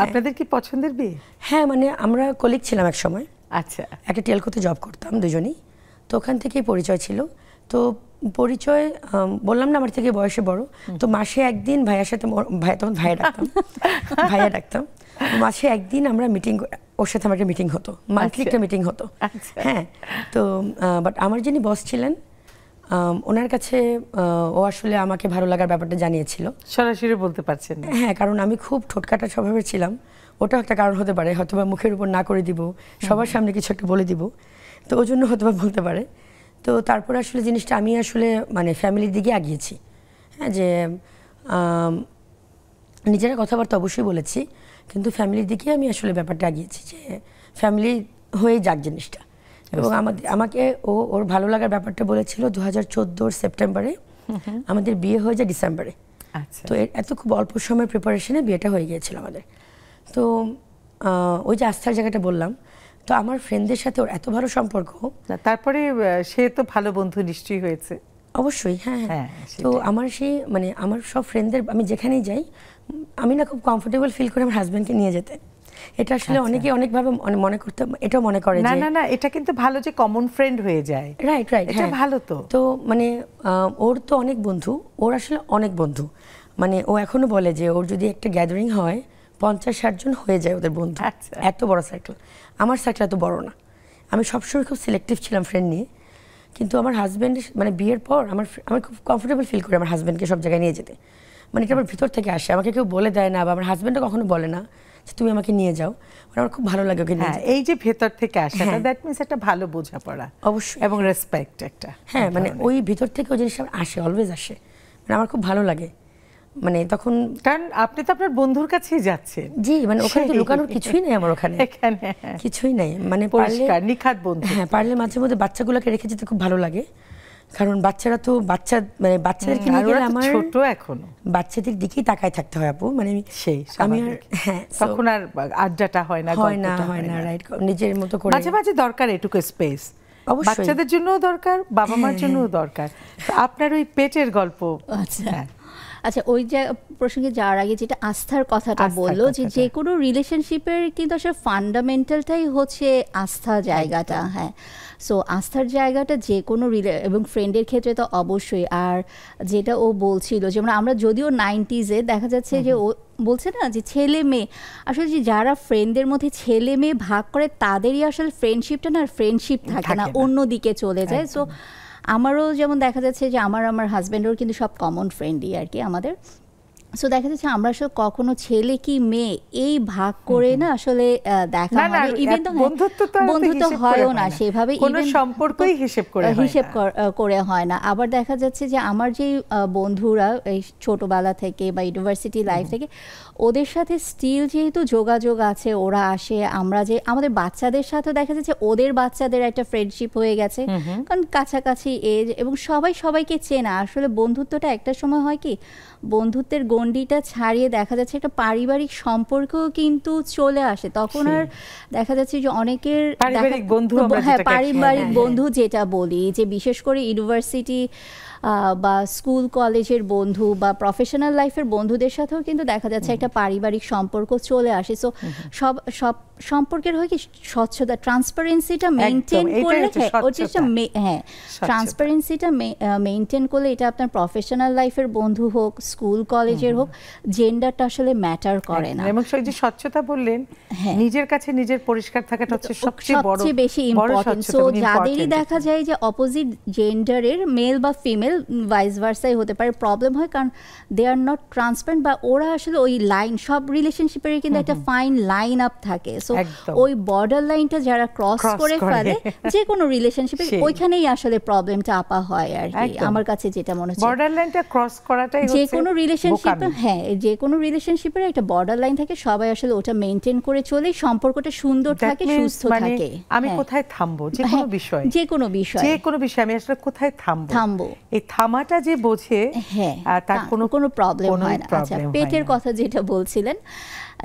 আপনাদের কি পছন্দের বিয়ে? হ্যাঁ, মানে আমরা কলিগ ছিলাম এক সময়। আচ্ছা, একটা টেলকোতে জব করতাম দুজনেই, তো ওখান থেকেই পরিচয় ছিল। তো পরিচয়, বললাম না আমার থেকে বয়সে বড়, তো মাসে একদিন ভাইয়ার সাথে, ভাই তখন ভাইয়া ডাকতাম, মাসে একদিন আমরা মিটিং, ওর সাথে আমার একটা মিটিং হতো, মান্থলি একটা মিটিং হতো। হ্যাঁ, তো বাট আমার যিনি বস ছিলেন, ওনার কাছে ও আসলে আমাকে ভালো লাগার ব্যাপারটা জানিয়েছিল। সরাসরি বলতে পারছেন না? হ্যাঁ, কারণ আমি খুব ঠোটকাটা স্বভাবের ছিলাম, ওটাও একটা কারণ হতে পারে, হয়তো বা মুখের উপর না করে দিব, সবার সামনে কিছু একটা বলে দিব, তো ওই জন্য হয়তো বা বলতে পারে। তো তারপর আসলে জিনিসটা আমি আসলে মানে ফ্যামিলির দিকে আগিয়েছি। হ্যাঁ, যে নিজেরা কথাবার্তা অবশ্যই বলেছি, কিন্তু ফ্যামিলির দিকে আমি আসলে ব্যাপারটা আগিয়েছি, যে ফ্যামিলি হয়ে যাক জিনিসটা। এবং আমাকে ওর ভালো লাগার ব্যাপারটা বলেছিল 2014 সেপ্টেম্বরে, আমাদের বিয়ে হয়ে যায় ডিসেম্বরে। তো এত খুব অল্প সময়ের প্রিপারেশনে বিয়েটা হয়ে গিয়েছিল আমাদের। তো ওই যে আস্থার জায়গাটা বললাম, তো আমার ফ্রেন্ডদের সাথে ওর এত ভালো সম্পর্ক। তারপরে সে তো ভালো বন্ধু নিশ্চয়ই হয়েছে। অবশ্যই, হ্যাঁ। তো আমার সেই মানে আমার সব ফ্রেন্ডদের, আমি যেখানেই যাই, আমি না খুব কমফোর্টেবল ফিল করি আমার হাজব্যান্ডকে নিয়ে যেতে। এটা আসলে অনেকে অনেকভাবে মনে করতে, এটাও মনে করে না না না, এটা কিন্তু ভালো যে কমন ফ্রেন্ড হয়ে যায়। রাইট, এটা ভালো। তো মানে ওর তো অনেক বন্ধু, ওর আসলে অনেক বন্ধু, মানে ও এখনো বলে যে ওর যদি একটা গ্যাদারিং হয় 50-60 জন হয়ে যায় ওদের বন্ধু, এত বড় সার্কেল। আমার সার্কেল এত বড় না, আমি সবসময় খুব সিলেক্টিভ ছিলাম ফ্রেন্ড নিয়ে। কিন্তু আমার হাজব্যান্ড মানে বিয়ের পর আমার খুব কমফোর্টেবল ফিল করি আমার হাজব্যান্ডকে সব জায়গায় নিয়ে যেতে। মানে এটা আমার ভিতর থেকে আসে, আমাকে কেউ বলে দেয় না, বা আমার হাজব্যান্ডও কখনো বলে না যে তুমি আমাকে নিয়ে যাও। মানে আমার খুব ভালো লাগে ওকে নিয়ে যেতে। এই যে ভেতর থেকে আসাটা, দ্যাট মিন্স একটা ভালো বোঝাপড়া অবশ্যই, এবং রেসপেক্ট একটা। হ্যাঁ মানে ওই ভিতর থেকে ওই জিনিসটা আসে, অলওয়েজ আসে। মানে আমার খুব ভালো লাগে। মানে তখন কারণ আপনি তো আপনার বন্ধুর কাছেই যাচ্ছেন। জি, মানে ওখানে তো লুকানোর কিছুই নেই আমার, ওখানে কিছুই নেই। মানে পরিষ্কার নিখাত বন্ধু। হ্যাঁ, পারলে মাঝে মধ্যে বাচ্চাগুলোকে রেখে যেতে খুব ভালো লাগে, কারণ বাচ্চারা তো মানে বাচ্চাদেরকে নিয়ে গেলে আমার ছোট এখনো বাচ্চাদের দিকেই তাকায় থাকতে হয় আপু। মানে আমি হ্যাঁ তখন আর আড্ডাটা হয় না, রাইট, নিজের মতো করে মাঝে মাঝে দরকার এটুকু স্পেস। বাচ্চাদের জন্যও দরকার, বাবা মার জন্যও দরকার। আপনার ওই পেটের গল্প। আচ্ছা, ওই যে প্রসঙ্গে যাওয়ার আগে যেটা আস্থার কথাটা বললো, যে কোনো রিলেশনশিপের কিন্তু আসলে ফান্ডামেন্টালটাই হচ্ছে আস্থা জায়গাটা। হ্যাঁ, সো আস্থার জায়গাটা যে কোনো এবং ফ্রেন্ডের ক্ষেত্রে তো অবশ্যই। আর যেটা ও বলছিল, যেমন আমরা যদিও 90s দেখা যাচ্ছে যে ও বলছে না যে ছেলে মেয়ে, আসলে যে যারা ফ্রেন্ডদের মধ্যে ছেলে মেয়ে ভাগ করে তাদেরই আসলে ফ্রেন্ডশিপটা না ফ্রেন্ডশিপ থাকে না, অন্যদিকে চলে যায়। সো আমারও যেমন দেখা যাচ্ছে যে আমার হাজব্যান্ডেরও কিন্তু সব কমন ফ্রেন্ডই আর কি আমাদের। সো দেখা যাচ্ছে আমরা আসলে কখনো ছেলে কি মেয়ে এই ভাগ করে না আসলে দেখা হয়, ইভেন তো বন্ধুত্ব হয়ও না সেভাবে, কোনো সম্পর্কই হিসেব করে হয় না। আবার দেখা যাচ্ছে যে আমার যে বন্ধুরা এই ছোটবেলা থেকে বা ইউনিভার্সিটি লাইফ থেকে, ওদের সাথে স্টিল যেহেতু যোগাযোগ আছে, ওরা আসে, আমরা যে আমাদের বাচ্চাদের সাথেও দেখা যাচ্ছে ওদের বাচ্চাদের একটা ফ্রেন্ডশিপ হয়ে গেছে, কারণ কাছাকাছি এজ এবং সবাই সবাইকে চেনা। আসলে বন্ধুত্বটা একটা সময় হয় কি, বন্ধুত্বের গণ্ডিটা ছাড়িয়ে দেখা যাচ্ছে একটা পারিবারিক সম্পর্কও কিন্তু চলে আসে। তখন আর দেখা যাচ্ছে যে অনেকের পারিবারিক বন্ধু যেটা বলি, যে বিশেষ করে ইউনিভার্সিটি বা স্কুল কলেজের বন্ধু বা প্রফেশনাল লাইফের বন্ধুদের সাথেও কিন্তু দেখা যাচ্ছে একটা পারিবারিক সম্পর্ক চলে আসে। সো সব সম্পর্কের হয় কি স্বচ্ছতা, ট্রান্সপারেন্সিটা মেনটেন করলে, হ্যাঁ ট্রান্সপারেন্সিটা মেনটেন করলে, এটা আপনার প্রফেশনাল লাইফের বন্ধু হোক, স্কুল কলেজের হোক, জেন্ডারটা আসলে ম্যাটার করে না। এবং সেই যে স্বচ্ছতা বললেন, নিজের কাছে নিজের পরিষ্কার থাকাটা হচ্ছে সবচেয়ে বেশি ইম্পর্টেন্ট। সো যাদেরই দেখা যায় যে অপোজিট জেন্ডারের মেল বা ফিমেল ভাইস ভার্সাই হতে পারে, প্রবলেম হয় কারণ দে আর নট ট্রান্সপারেন্ট, বা ওরা আসলে ওই লাইন, সব রিলেশনশিপের কিন্তু একটা ফাইন লাইন আপ থাকে। সো ওই বর্ডার লাইনটা যারা ক্রস করে ফেলে যে কোনো রিলেশনশিপে, ওইখানেই আসলে প্রবলেমটা আপা হয় আর কি, আমার কাছে যেটা মনে হচ্ছে। বর্ডার লাইনটা ক্রস করাটাই হচ্ছে যে কোনো রিলেশনশিপ, হ্যাঁ যে কোনো রিলেশনশিপের একটা বর্ডার লাইন থাকে, সবাই আসলে ওটা মেনটেন করে চলে, সম্পর্কটা সুন্দর থাকে, সুস্থ থাকে। আমি কোথায় থামবো, যে কোনো বিষয় আমি আসলে কোথায় থামবো, এই থামাটা যে বোঝে, হ্যাঁ তার কোনো প্রবলেম হয় না। আচ্ছা, পেটের কথা যেটা বলছিলেন,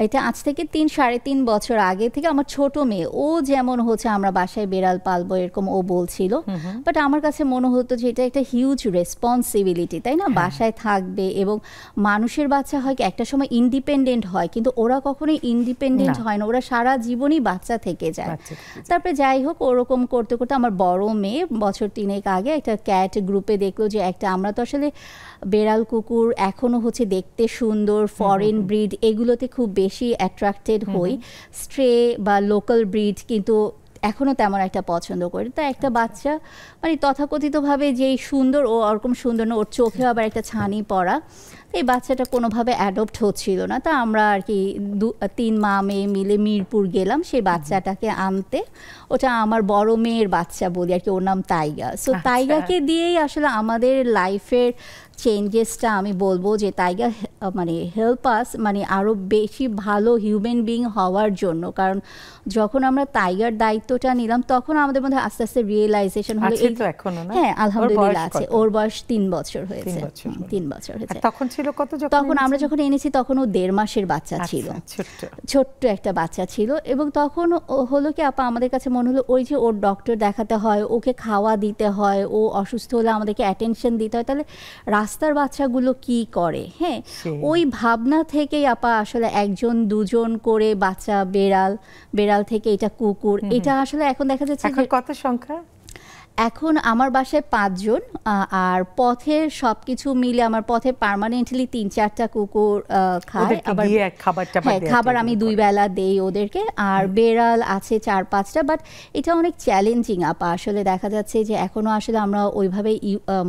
এটা আজ থেকে 3-3.5 বছর আগে থেকে আমার ছোট মেয়ে, ও যেমন হচ্ছে আমরা বাসায় বেড়াল পালবো এরকম ও বলছিল, বাট আমার কাছে মনে হতো যে এটা একটা হিউজ রেসপন্সিবিলিটি, তাই না? বাসায় থাকবে এবং মানুষের বাচ্চা হয় একটা সময় ইন্ডিপেন্ডেন্ট হয়, কিন্তু ওরা কখনোই ইন্ডিপেন্ডেন্ট হয় না, ওরা সারা জীবনই বাচ্চা থেকে যায়। তারপরে যাই হোক, ওরকম করতে করতে আমার বড় মেয়ে বছর 3 আগে একটা ক্যাট গ্রুপে দেখলো যে একটা, আমরা তো আসলে বেড়াল কুকুর এখনো হচ্ছে দেখতে সুন্দর, ফরেন ব্রিড এগুলোতে খুব বেশি অ্যাট্রাক্টেড হই, স্ট্রে বা লোকাল ব্রিড কিন্তু এখনো তেমন একটা পছন্দ করি। তা একটা বাচ্চা মানে তথাকথিতভাবে যেই সুন্দর, ও ওরকম সুন্দর না, ওর চোখেও আবার একটা ছানি পড়া, এই বাচ্চাটা কোনোভাবে অ্যাডপ্ট হচ্ছিল না। তা আমরা আর কি 3 মা মেয়ে মিলে মিরপুর গেলাম সেই বাচ্চাটাকে আনতে। ওটা আমার বড় মেয়ের বাচ্চা বলি আর কি, ওর নাম টাইগা। সো টাইগাকে দিয়েই আসলে আমাদের লাইফের চেঞ্জেসটা আমি বলবো যে টাইগার মানে হেল্প আস, মানে আরও বেশি ভালো হিউম্যান বিং হওয়ার জন্য। কারণ যখন আমরা টাইগার দায়িত্বটা নিলাম, তখন আমাদের মধ্যে আস্তে আস্তে রিয়েলাইজেশন হলো, হ্যাঁ আলহামদুলিল্লাহ আছে, ওর বয়স 3 বছর হয়েছে। 3 বছর হয়েছে। তখন আমরা যখন এনেছি তখন ও 1.5 মাসের বাচ্চা ছিল, ছোট্ট একটা বাচ্চা ছিল। এবং তখন হলো কি আপা, আমাদের কাছে মনে হলো ওই যে ওর ডক্টর দেখাতে হয়, ওকে খাওয়া দিতে হয়, ও অসুস্থ হলে আমাদেরকে অ্যাটেনশন দিতে হয়, তাহলে রাস্তার বাচ্চাগুলো কি করে। হ্যাঁ, ওই ভাবনা থেকেই আপা আসলে 1-2 করে বাচ্চা, বেড়াল থেকে এটা কুকুর, এটা আসলে এখন দেখা যাচ্ছে কত সংখ্যা এখন আমার বাসায় 5 জন, আর পথের সবকিছু মিলে আমার পথে পার্মানেন্টলি 3-4টা কুকুর খায়। ওদেরকে আবার গিয়ে খাবারটা হ্যাঁ, খাবার আমি 2 বেলা দেই ওদেরকে। আর বেড়াল আছে 4-5টা, বাট এটা অনেক চ্যালেঞ্জিং আপা। আসলে দেখা যাচ্ছে যে এখনো আসলে আমরা ওইভাবে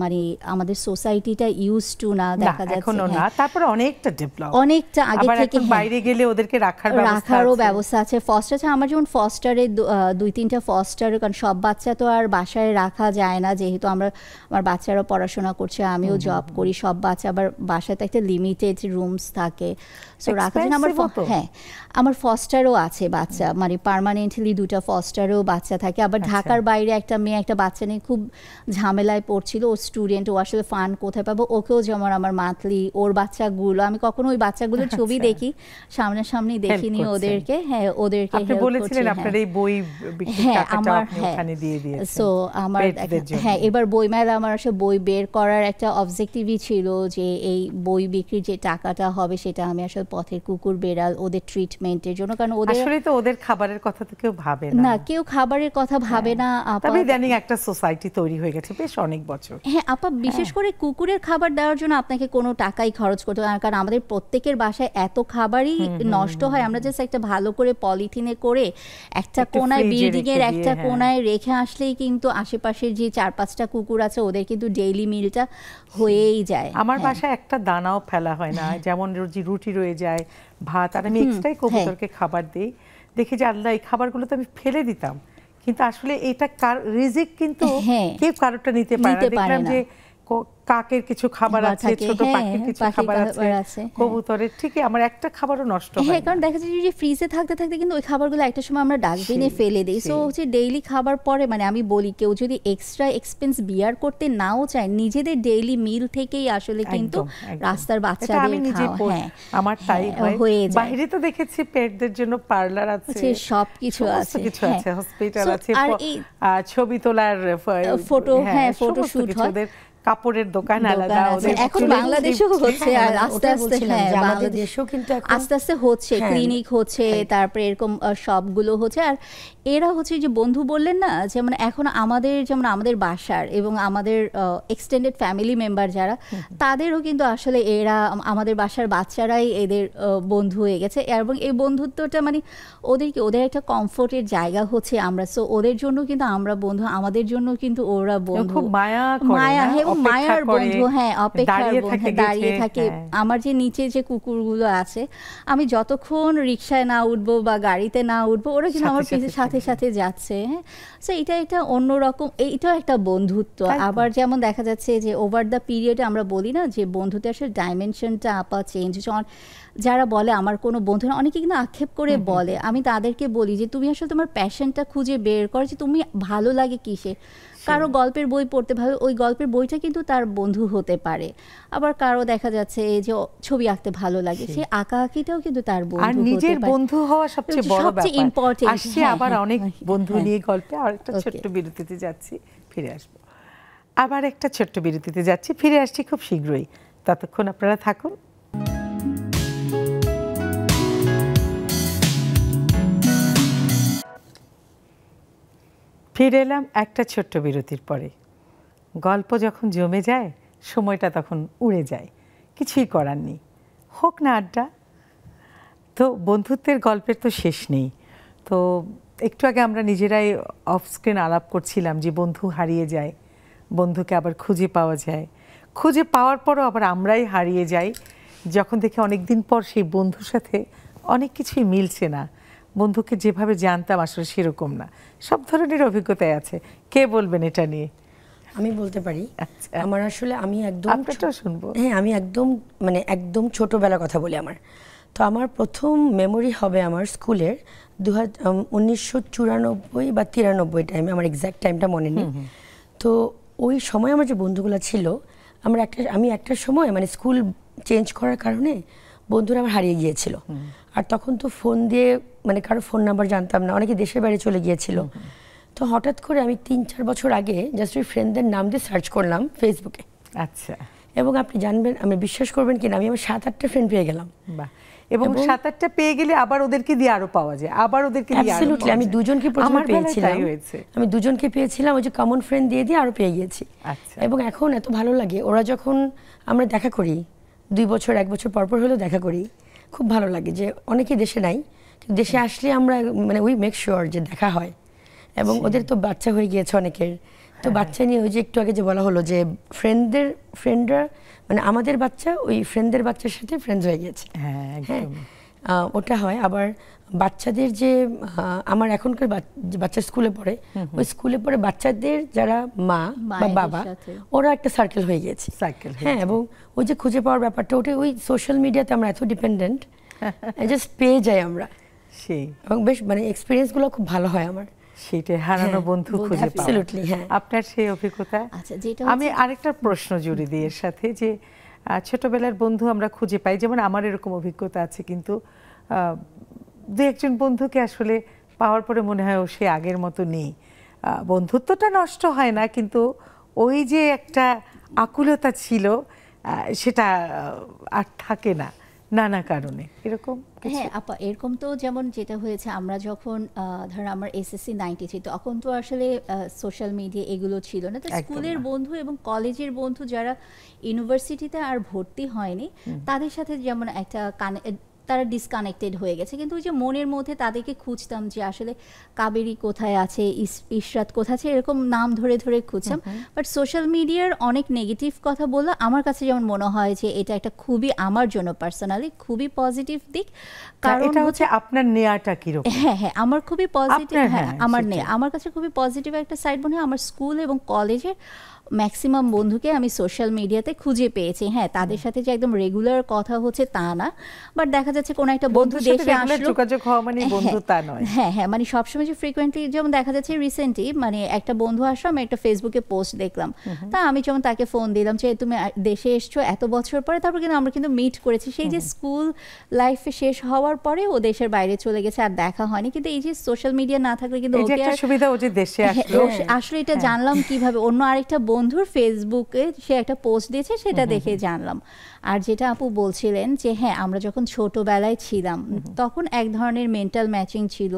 মানে আমাদের সোসাইটিটা ইউজ টু না, দেখা যাচ্ছে এখনো না, তারপরে অনেকটা ডেভেলপ, অনেকটা আগে আবার থেকে। এখন বাইরে গেলে ওদেরকে রাখারও ব্যবস্থা আছে। ফস্টার আছে আমার, যেমন ফস্টারে 2-3টা ফস্টার, কারণ সব বাচ্চা তো আর বাসায় রাখা যায় না, যেহেতু আমার বাচ্চারা পড়াশোনা করছে, আমিও জব করি, সব বাচ্চা আবার বাসায় তো একটা লিমিটেড রুমস থাকে, সো রাখার জন্য হ্যাঁ আমার ফস্টারও আছে বাচ্চা, মানে পার্মানেন্টলি 2টা ফস্টারও বাচ্চা থাকে। আবার ঢাকার বাইরে একটা মেয়ে একটা বাচ্চা নিয়ে খুব ঝামেলায় পড়ছিল, ও স্টুডেন্ট, ও আসলে ফান্ড কোথায় পাবো, ওকেও যেমন আমার মান্থলি ওর বাচ্চাগুলো, আমি কখনো ওই বাচ্চাগুলোর ছবি দেখি, সামনাসামনি দেখিনি ওদেরকে, হ্যাঁ ওদেরকে আপনি বলেছিলেন আপনার এই বই বিক্রির টাকাটা আপনি ওখানে দিয়ে দিয়েছেন। সো আমার হ্যাঁ এবার বইমেলা আমার আসলে বই বের করার একটা অবজেক্টিভই ছিল যে এই বই বিক্রির যে টাকাটা হবে সেটা আমি আসলে পথের কুকুর বেড়াল ওদের ট্রিটমেন্টের জন্য, কারণ ওদের আসলে তো ওদের খাবারের কথা তো কেউ ভাবে না, না কেউ খাবারের কথা ভাবে না। তবে ইদানিং একটা সোসাইটি তৈরি হয়ে গেছে বেশ অনেক বছর। হ্যাঁ আপা, বিশেষ করে কুকুরের খাবার দেওয়ার জন্য আপনাকে কোনো টাকাই খরচ করতে হয় না, কারণ আমাদের প্রত্যেকের বাসায় এত খাবারই নষ্ট হয়, আমরা জাস্ট একটা ভালো করে পলিথিনে করে একটা কোনায়, বিল্ডিং এর একটা কোনায় রেখে আসলেই কিন্তু আশেপাশের যে 4-5টা কুকুর আছে ওদের কিন্তু ডেইলি মিলটা হয়েই যায়। আমার বাসায় একটা দানাও ফেলা হয় না, যেমন রুটি রয়ে যায়, ভাত, আর আমি এক্সট্রাই কবুতরকে খাবার দিই। দেখি যে আল্লাহ, এই খাবারগুলো তো আমি ফেলে দিতাম, কিন্তু আসলে এটা রিজিক কিন্তু কেউ কারোরটা নিতে পারে না। দেখলাম যে কাকের কিছু খাবার আছে, ছোট পাখির কিছু খাবার আছে, কবুতরের, ঠিকই আমার একটা খাবারও নষ্ট হয় না, কারণ দেখা যায় যে ফ্রিজে থাকতে থাকতে কিন্তু ওই খাবারগুলো একটা সময় আমরা ডাস্টবিনে ফেলে দিই। সো হচ্ছে ডেইলি খাবার পরে, মানে আমি বলি কেউ যদি এক্সট্রা এক্সপেন্স বিয়ার করতে নাও চায়, নিজেদের ডেইলি মিল থেকেই আসলে কিন্তু রাস্তার বাচ্চাদের খাওয়া, আমার তাই হয়ে যায়। বাইরে তো দেখেছি পেটদের জন্য পার্লার আছে, সবকিছু আছে, হসপিটাল আছে, ছবি তোলার ফটোশুট হয়, কাপড়ের দোকান আলাদা, এখন বাংলাদেশেও হচ্ছে, আর আস্তে আস্তে বাংলাদেশেও কিন্তু আস্তে আস্তে হচ্ছে, ক্লিনিক হচ্ছে, তারপরে এরকম সবগুলো হচ্ছে। আর এরা হচ্ছে যে বন্ধু বললেন না, যেমন এখন যেমন আমাদের বাসার এবং আমাদের এক্সটেন্ডেড ফ্যামিলি মেম্বার যারা, তাদেরও কিন্তু আসলে এরা আমাদের বাসার বাচ্চারাই এদের বন্ধু হয়ে গেছে, এবং এই বন্ধুত্বটা মানে ওদের একটা কমফোর্টের জায়গা হচ্ছে আমরা, সো ওদের জন্য কিন্তু আমরা বন্ধু, আমাদের জন্য কিন্তু ওরা বন্ধু, খুব মায়া এবং মায়ার বন্ধু, হ্যাঁ অপেক্ষার বন্ধু, দাঁড়িয়ে থাকে। আমার যে নিচে যে কুকুরগুলো আছে, আমি যতক্ষণ রিকশায় না উঠবো বা গাড়িতে না উঠবো, ওরা কিন্তু আমার সাথে সাথে যাচ্ছে। হ্যাঁ, সো এটা অন্যরকম, এইটাও একটা বন্ধুত্ব। আবার যেমন দেখা যাচ্ছে যে ওভার দ্য পিরিয়ডে আমরা বলি না যে বন্ধুত্বের আসলে ডাইমেনশনটা আপা চেঞ্জ হচ্ছে। যারা বলে আমার কোনো বন্ধু না, অনেকে কিন্তু আক্ষেপ করে বলে, আমি তাদেরকে বলি যে তুমি আসলে তোমার প্যাশনটা খুঁজে বের করো, যে তুমি ভালো লাগে কিসে। কারো গল্পের বই পড়তে ভালো, ওই গল্পের বইটা কিন্তু তার বন্ধু হতে পারে। আবার কারো দেখা যাচ্ছে যে ছবি আঁকতে ভালো লাগে, সে আঁকাআঁকিটাও কিন্তু তার বন্ধু হতে পারে। আর নিজের বন্ধু হওয়া সবচেয়ে বড় ব্যাপার। ইম্পর্টেন্ট। আসছে আবার অনেক বন্ধু নিয়ে গল্পে আর একটা ছোট্ট বিরতিতে যাচ্ছি, ফিরে আসবো। আবার একটা ছোট্ট বিরতিতে যাচ্ছি, ফিরে আসছি খুব শীঘ্রই, ততক্ষণ আপনারা থাকুন। ফিরে এলাম একটা ছোট্ট বিরতির পরে। গল্প যখন জমে যায়, সময়টা তখন উড়ে যায়, কিছুই করার নেই, হোক না আড্ডা। তো বন্ধুত্বের গল্পের তো শেষ নেই। তো একটু আগে আমরা নিজেরাই অফ স্ক্রিন আলাপ করছিলাম যে বন্ধু হারিয়ে যায়, বন্ধুকে আবার খুঁজে পাওয়া যায়, খুঁজে পাওয়ার পরও আবার আমরাই হারিয়ে যাই যখন দেখি অনেকদিন পর সেই বন্ধুর সাথে অনেক কিছুই মিলছে না, বন্ধুকে যেভাবে জানতাম আসলে সেরকম না। সব ধরনের অভিজ্ঞতাই আছে, কে বলবেন এটা নিয়ে? আমি বলতে পারি। আমার আসলে আমি একদম শুনবো। হ্যাঁ, আমি একদম ছোটবেলার কথা বলি। তো আমার প্রথম মেমোরি হবে আমার স্কুলের 1994 বা 93 টাইমে, আমার এক্সাক্ট টাইমটা মনে নেই। তো ওই সময় আমার যে বন্ধুগুলো ছিল, আমি একটা সময় মানে স্কুল চেঞ্জ করার কারণে বন্ধুরা আমার হারিয়ে গিয়েছিল। আর তখন তো ফোন দিয়ে মানে কারো ফোন নাম্বার জানতাম না, অনেকে দেশের বাইরে চলে গিয়েছিল। তো হঠাৎ করে আমি 3-4 বছর আগে জাস্ট ওই ফ্রেন্ডদের নাম দিয়ে সার্চ করলাম ফেসবুকে। আচ্ছা। এবং আপনি জানবেন, আমি বিশ্বাস করবেন কিনা, আমি আমার 7-8টা ফ্রেন্ড পেয়ে গেলাম। এবং 7-8টা পেয়ে গেলে আবার ওদেরকে দিয়ে আরো পাওয়া যায়, আবার ওদেরকে দিয়ে আরো অ্যাবসলিউটলি। পাওয়া আমি যায়। দুজনকে প্রথমে আমার বেলায় পেয়েছিলাম, তাই হয়েছে। আমি দুজনকে পেয়েছিলাম, ওই যে কমন ফ্রেন্ড দিয়ে দিয়ে আরো পেয়ে গেছি। আচ্ছা। এবং এখন এত ভালো লাগে, ওরা যখন আমরা দেখা করি 2 বছর 1 বছর পর পর হলেও দেখা করি, খুব ভালো লাগে যে অনেকে দেশে নাই, কিন্তু দেশে আসলে আমরা মানে উই মেক শিওর যে দেখা হয়। এবং ওদের তো বাচ্চা হয়ে গিয়েছে অনেকের, তো বাচ্চা নিয়ে ওই যে একটু আগে যে বলা হলো যে ফ্রেন্ডরা মানে আমাদের বাচ্চা ওই ফ্রেন্ডদের বাচ্চার সাথে ফ্রেন্ডস হয়ে গেছে। হ্যাঁ একদম। ওটা হয়। আবার বাচ্চাদের যে আমার এখনকার যে বাচ্চা স্কুলে পড়ে, ওই স্কুলে পড়ে বাচ্চাদের যারা মা বা মায়েদের বাবা, সাথে। ওরা একটা সার্কেল হয়ে গেছে। সার্কেল হ্যাঁ, এবং ওই যে খুঁজে পাওয়ার ব্যাপারটা, ওটা ওই সোশ্যাল মিডিয়াতে আমরা এত ডিপেন্ডেন্ট, জাস্ট পেয়ে যাই আমরা। সেই এবং বেশ মানে এক্সপিরিয়েন্সগুলো খুব ভালো হয় আমার। সেটাই, হারানো বন্ধু খুঁজে পাওয়া। অ্যাবসলিউটলি, হ্যাঁ। আপনার সেই অভিজ্ঞতা? আচ্ছা, যেটা আমি আরেকটা প্রশ্ন জুড়ে দিই এর সাথে, যে ছোটবেলার বন্ধু আমরা খুঁজে পাই, যেমন আমার এরকম অভিজ্ঞতা আছে, কিন্তু দু একজন বন্ধুকে আসলে পাওয়ার পরে মনে হয় ও সে আগের মতো নেই। বন্ধুত্বটা নষ্ট হয় না, কিন্তু ওই যে একটা আকুলতা ছিল সেটা আর থাকে না নানা কারণে, এরকম কিছু? হ্যাঁ আপা, এরকম তো যেমন যেটা হয়েছে, আমরা যখন ধর আমার SSC 93, তখন তো আসলে সোশ্যাল মিডিয়া এগুলো ছিল না, তো একদম স্কুলের না। বন্ধু এবং কলেজের বন্ধু যারা ইউনিভার্সিটিতে আর ভর্তি হয়নি, তাদের সাথে যেমন একটা তারা ডিসকানেক্টেড হয়ে গেছে, কিন্তু ওই যে মনের মধ্যে তাদেরকে খুঁজতাম যে আসলে কাবেরী কোথায় আছে, ইশরাত কোথায় আছে, এরকম নাম ধরে ধরে খুঁজতাম। বাট সোশ্যাল মিডিয়ার অনেক নেগেটিভ কথা বললে আমার কাছে যেমন মনে হয় যে এটা একটা খুবই, আমার জন্য পার্সোনালি খুবই পজিটিভ দিক। কারণ এটা হচ্ছে আপনার নেয়াটা কিরকম? হ্যাঁ হ্যাঁ, আমার খুবই পজিটিভ। আপনার, হ্যাঁ, হ্যাঁ, আমার সেটাই। নেই, আমার কাছে খুবই পজিটিভ একটা সাইড মনে হয়। আমার স্কুল এবং কলেজের ম্যাক্সিমাম বন্ধুকে আমি সোশ্যাল মিডিয়াতে খুঁজে পেয়েছি। হ্যাঁ, তাদের সাথে যে একদম রেগুলার কথা হচ্ছে তা না, বাট দেখা যাচ্ছে কোনো একটা বন্ধু বন্ধুর সাথে দেশে regular আসলো, যোগাযোগ হওয়া মানে বন্ধু তা নয়। হ্যাঁ হ্যাঁ, মানে সবসময় যে ফ্রিকোয়েন্টলি, যেমন দেখা যাচ্ছে রিসেন্টলি মানে একটা বন্ধু আসলো, আমি একটা ফেসবুকে পোস্ট দেখলাম, তা আমি যেমন তাকে ফোন দিলাম যে তুমি দেশে এসছো এত বছর পরে, তারপর কিন্তু আমরা কিন্তু মিট করেছি। সেই যে স্কুল লাইফে শেষ হওয়ার পরে ও দেশের বাইরে চলে গেছে, আর দেখা হয়নি, কিন্তু এই যে সোশ্যাল মিডিয়া না থাকলে কিন্তু এই যে ওকে একটা আর সুবিধা, ও যে দেশে আসলো। আসলে এটা জানলাম কিভাবে, অন্য আরেকটা বন্ধুর ফেসবুকে সে একটা পোস্ট দিয়েছে, সেটা দেখে জানলাম। আর যেটা আপু বলছিলেন যে হ্যাঁ, আমরা যখন ছোটবেলায় ছিলাম তখন এক ধরনের মেন্টাল ম্যাচিং ছিল,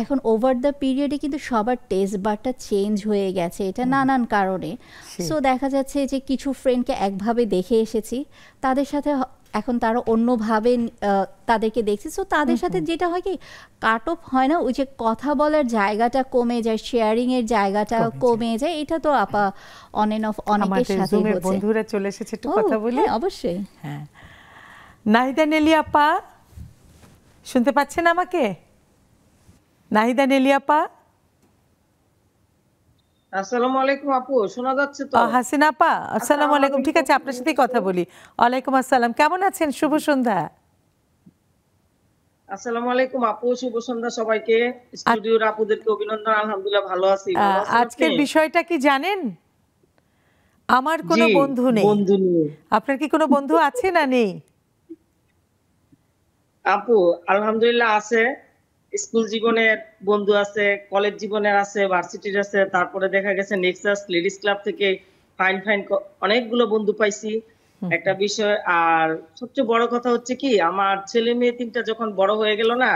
এখন ওভার দ্য পিরিয়ডে কিন্তু সবার টেস্ট বারটা চেঞ্জ হয়ে গেছে, এটা নানান কারণে। সো দেখা যাচ্ছে যে কিছু ফ্রেন্ডকে একভাবে দেখে এসেছি, তাদের সাথে এখন তারা অন্যভাবে তাদেরকে দেখছি। সো তাদের সাথে যেটা হয় কি, কাট অফ হয় না, ওই যে কথা বলার জায়গাটা কমে যায়, শেয়ারিং এর জায়গাটা কমে যায়। এটা তো আপা অন এন্ড অফ অনেকের সাথে জুমের হচ্ছে। বন্ধুরা চলে এসেছে, একটু ও, কথা বলি। হ্যাঁ, অবশ্যই। হ্যাঁ, নাহিদা নেলি আপা শুনতে পাচ্ছেন আমাকে? নাহিদা নেলি আপা? আসসালামু আলাইকুম আপু, শোনা যাচ্ছে তো? হাসিনা আপা, আসসালামু আলাইকুম। ঠিক আছে, আপনার সাথেই কথা বলি। ওয়ালাইকুম আসসালাম, কেমন আছেন? শুভ সন্ধ্যা। আসসালামু আলাইকুম আপু, শুভ সন্ধ্যা সবাইকে। স্টুডিওর আপুদেরকে অভিনন্দন। আলহামদুলিল্লাহ ভালো আছি। ভালো আছেন আজকের আপনি? বিষয়টা কি জানেন? আমার কোনো জি, বন্ধু নেই। বন্ধু নিয়ে। আপনার কি কোনো বন্ধু আছে না নেই? আপু আলহামদুলিল্লাহ আছে। স্কুল জীবনের বন্ধু আছে, কলেজ জীবনের আছে, ভার্সিটির আছে, তারপরে দেখা গেছে নেক্সাস লেডিস ক্লাব থেকে ফাইন ফাইন অনেকগুলো বন্ধু পাইছি। একটা বিষয়, আর সবচেয়ে বড় কথা হচ্ছে কি, আমার ছেলে মেয়ে 3টা যখন বড় হয়ে গেল না,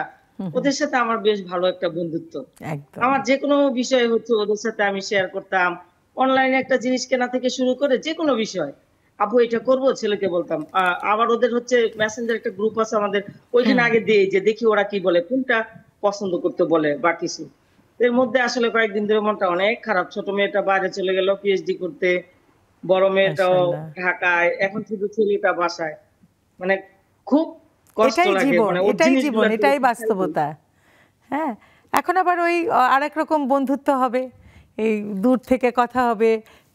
ওদের সাথে আমার বেশ ভালো একটা বন্ধুত্ব। একদম। আমার যে কোনো বিষয় হচ্ছে ওদের সাথে আমি শেয়ার করতাম। অনলাইনে একটা জিনিস কেনা থেকে শুরু করে যে কোনো বিষয়, আপু এটা করবো, ছেলেকে বলতাম। আবার ওদের হচ্ছে মেসেঞ্জার একটা গ্রুপ আছে আমাদের, ওইখানে আগে দিই যে দেখি ওরা কি বলে, কোনটা পছন্দ করতে বলে বা কিছু। এর মধ্যে আসলে কয়েকদিন ধরে মনটা অনেক খারাপ। ছোট মেয়েটা বাইরে চলে গেল PhD করতে, বড় মেয়েটাও মাশাআল্লাহ। ঢাকায়, এখন শুধু ছেলেটা বাসায়। মানে খুব কষ্ট এটাই লাগে। জীবন, মানে ওর এটাই জীবন, জিনিসগুলো এটাই বাস্তবতা। হ্যাঁ, এখন আবার ওই আরেক রকম বন্ধুত্ব হবে, এই দূর থেকে কথা হবে,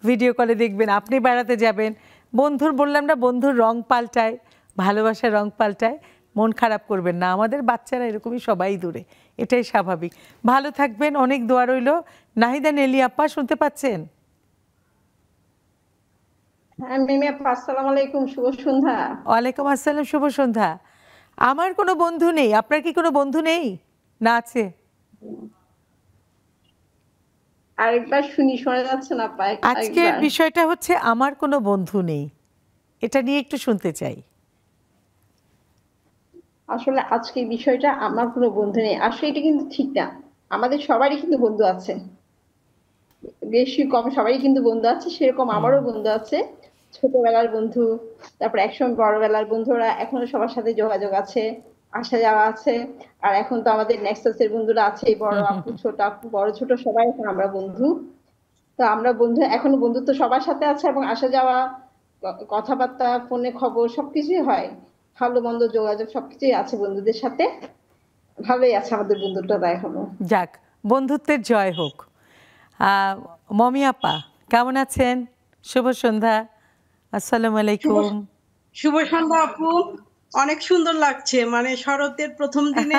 ভিডিও কলে দেখবেন, আপনি বেড়াতে যাবেন, বন্ধুর বললাম না, বন্ধুর রং পাল্টায়, ভালোবাসার রং পাল্টায়। মন খারাপ করবেন না, আমাদের বাচ্চারা এরকমই, সবাই দূরে, এটাই স্বাভাবিক। ভালো থাকবেন, অনেক দোয়া রইল। নাহিদা নেলি আপা শুনতে পাচ্ছেন? হ্যাঁ মিমি আপা, আসসালামু আলাইকুম, শুভ সন্ধ্যা। ওয়ালাইকুম আসসালাম, শুভ সন্ধ্যা। আমার কোনো বন্ধু নেই, আপনার কি কোনো বন্ধু নেই না আছে? আরেকবার শুনি, শোনা যাচ্ছে না আপা? আজকের আরেকবার। বিষয়টা হচ্ছে আমার কোনো বন্ধু নেই, এটা নিয়ে একটু শুনতে চাই। আসলে আজকে এই বিষয়টা আমার কোনো বন্ধু নেই, আসলে এটা কিন্তু ঠিক না। আমাদের সবারই কিন্তু বন্ধু আছে, বেশি কম সবারই কিন্তু বন্ধু আছে, সেরকম আমারও বন্ধু আছে, ছোটবেলার বন্ধু, তারপর একসময় বড়বেলার বন্ধুরা এখনো সবার সাথে যোগাযোগ আছে, আসা যাওয়া আছে। আর এখন তো আমাদের নেক্সাসের বন্ধুরা আছে, বড় আপু ছোট আপু বড় ছোট সবাই এখন আমরা বন্ধু। তো আমরা বন্ধু, এখনো বন্ধুত্ব সবার সাথে আছে এবং আসা যাওয়া, কথাবার্তা, ফোনে খবর সবকিছুই হয়, ভালো মন্দ যোগাযোগ সবকিছুই আছে বন্ধুদের সাথে। ভালোই আছে আমাদের বন্ধুত্বটা এখনো। যাক, বন্ধুত্বের জয় হোক। মমি আপা কেমন আছেন? শুভ সন্ধ্যা। আসসালামু আলাইকুম। শুভ সন্ধ্যা আপু, অনেক সুন্দর লাগছে, মানে শরতের প্রথম দিনে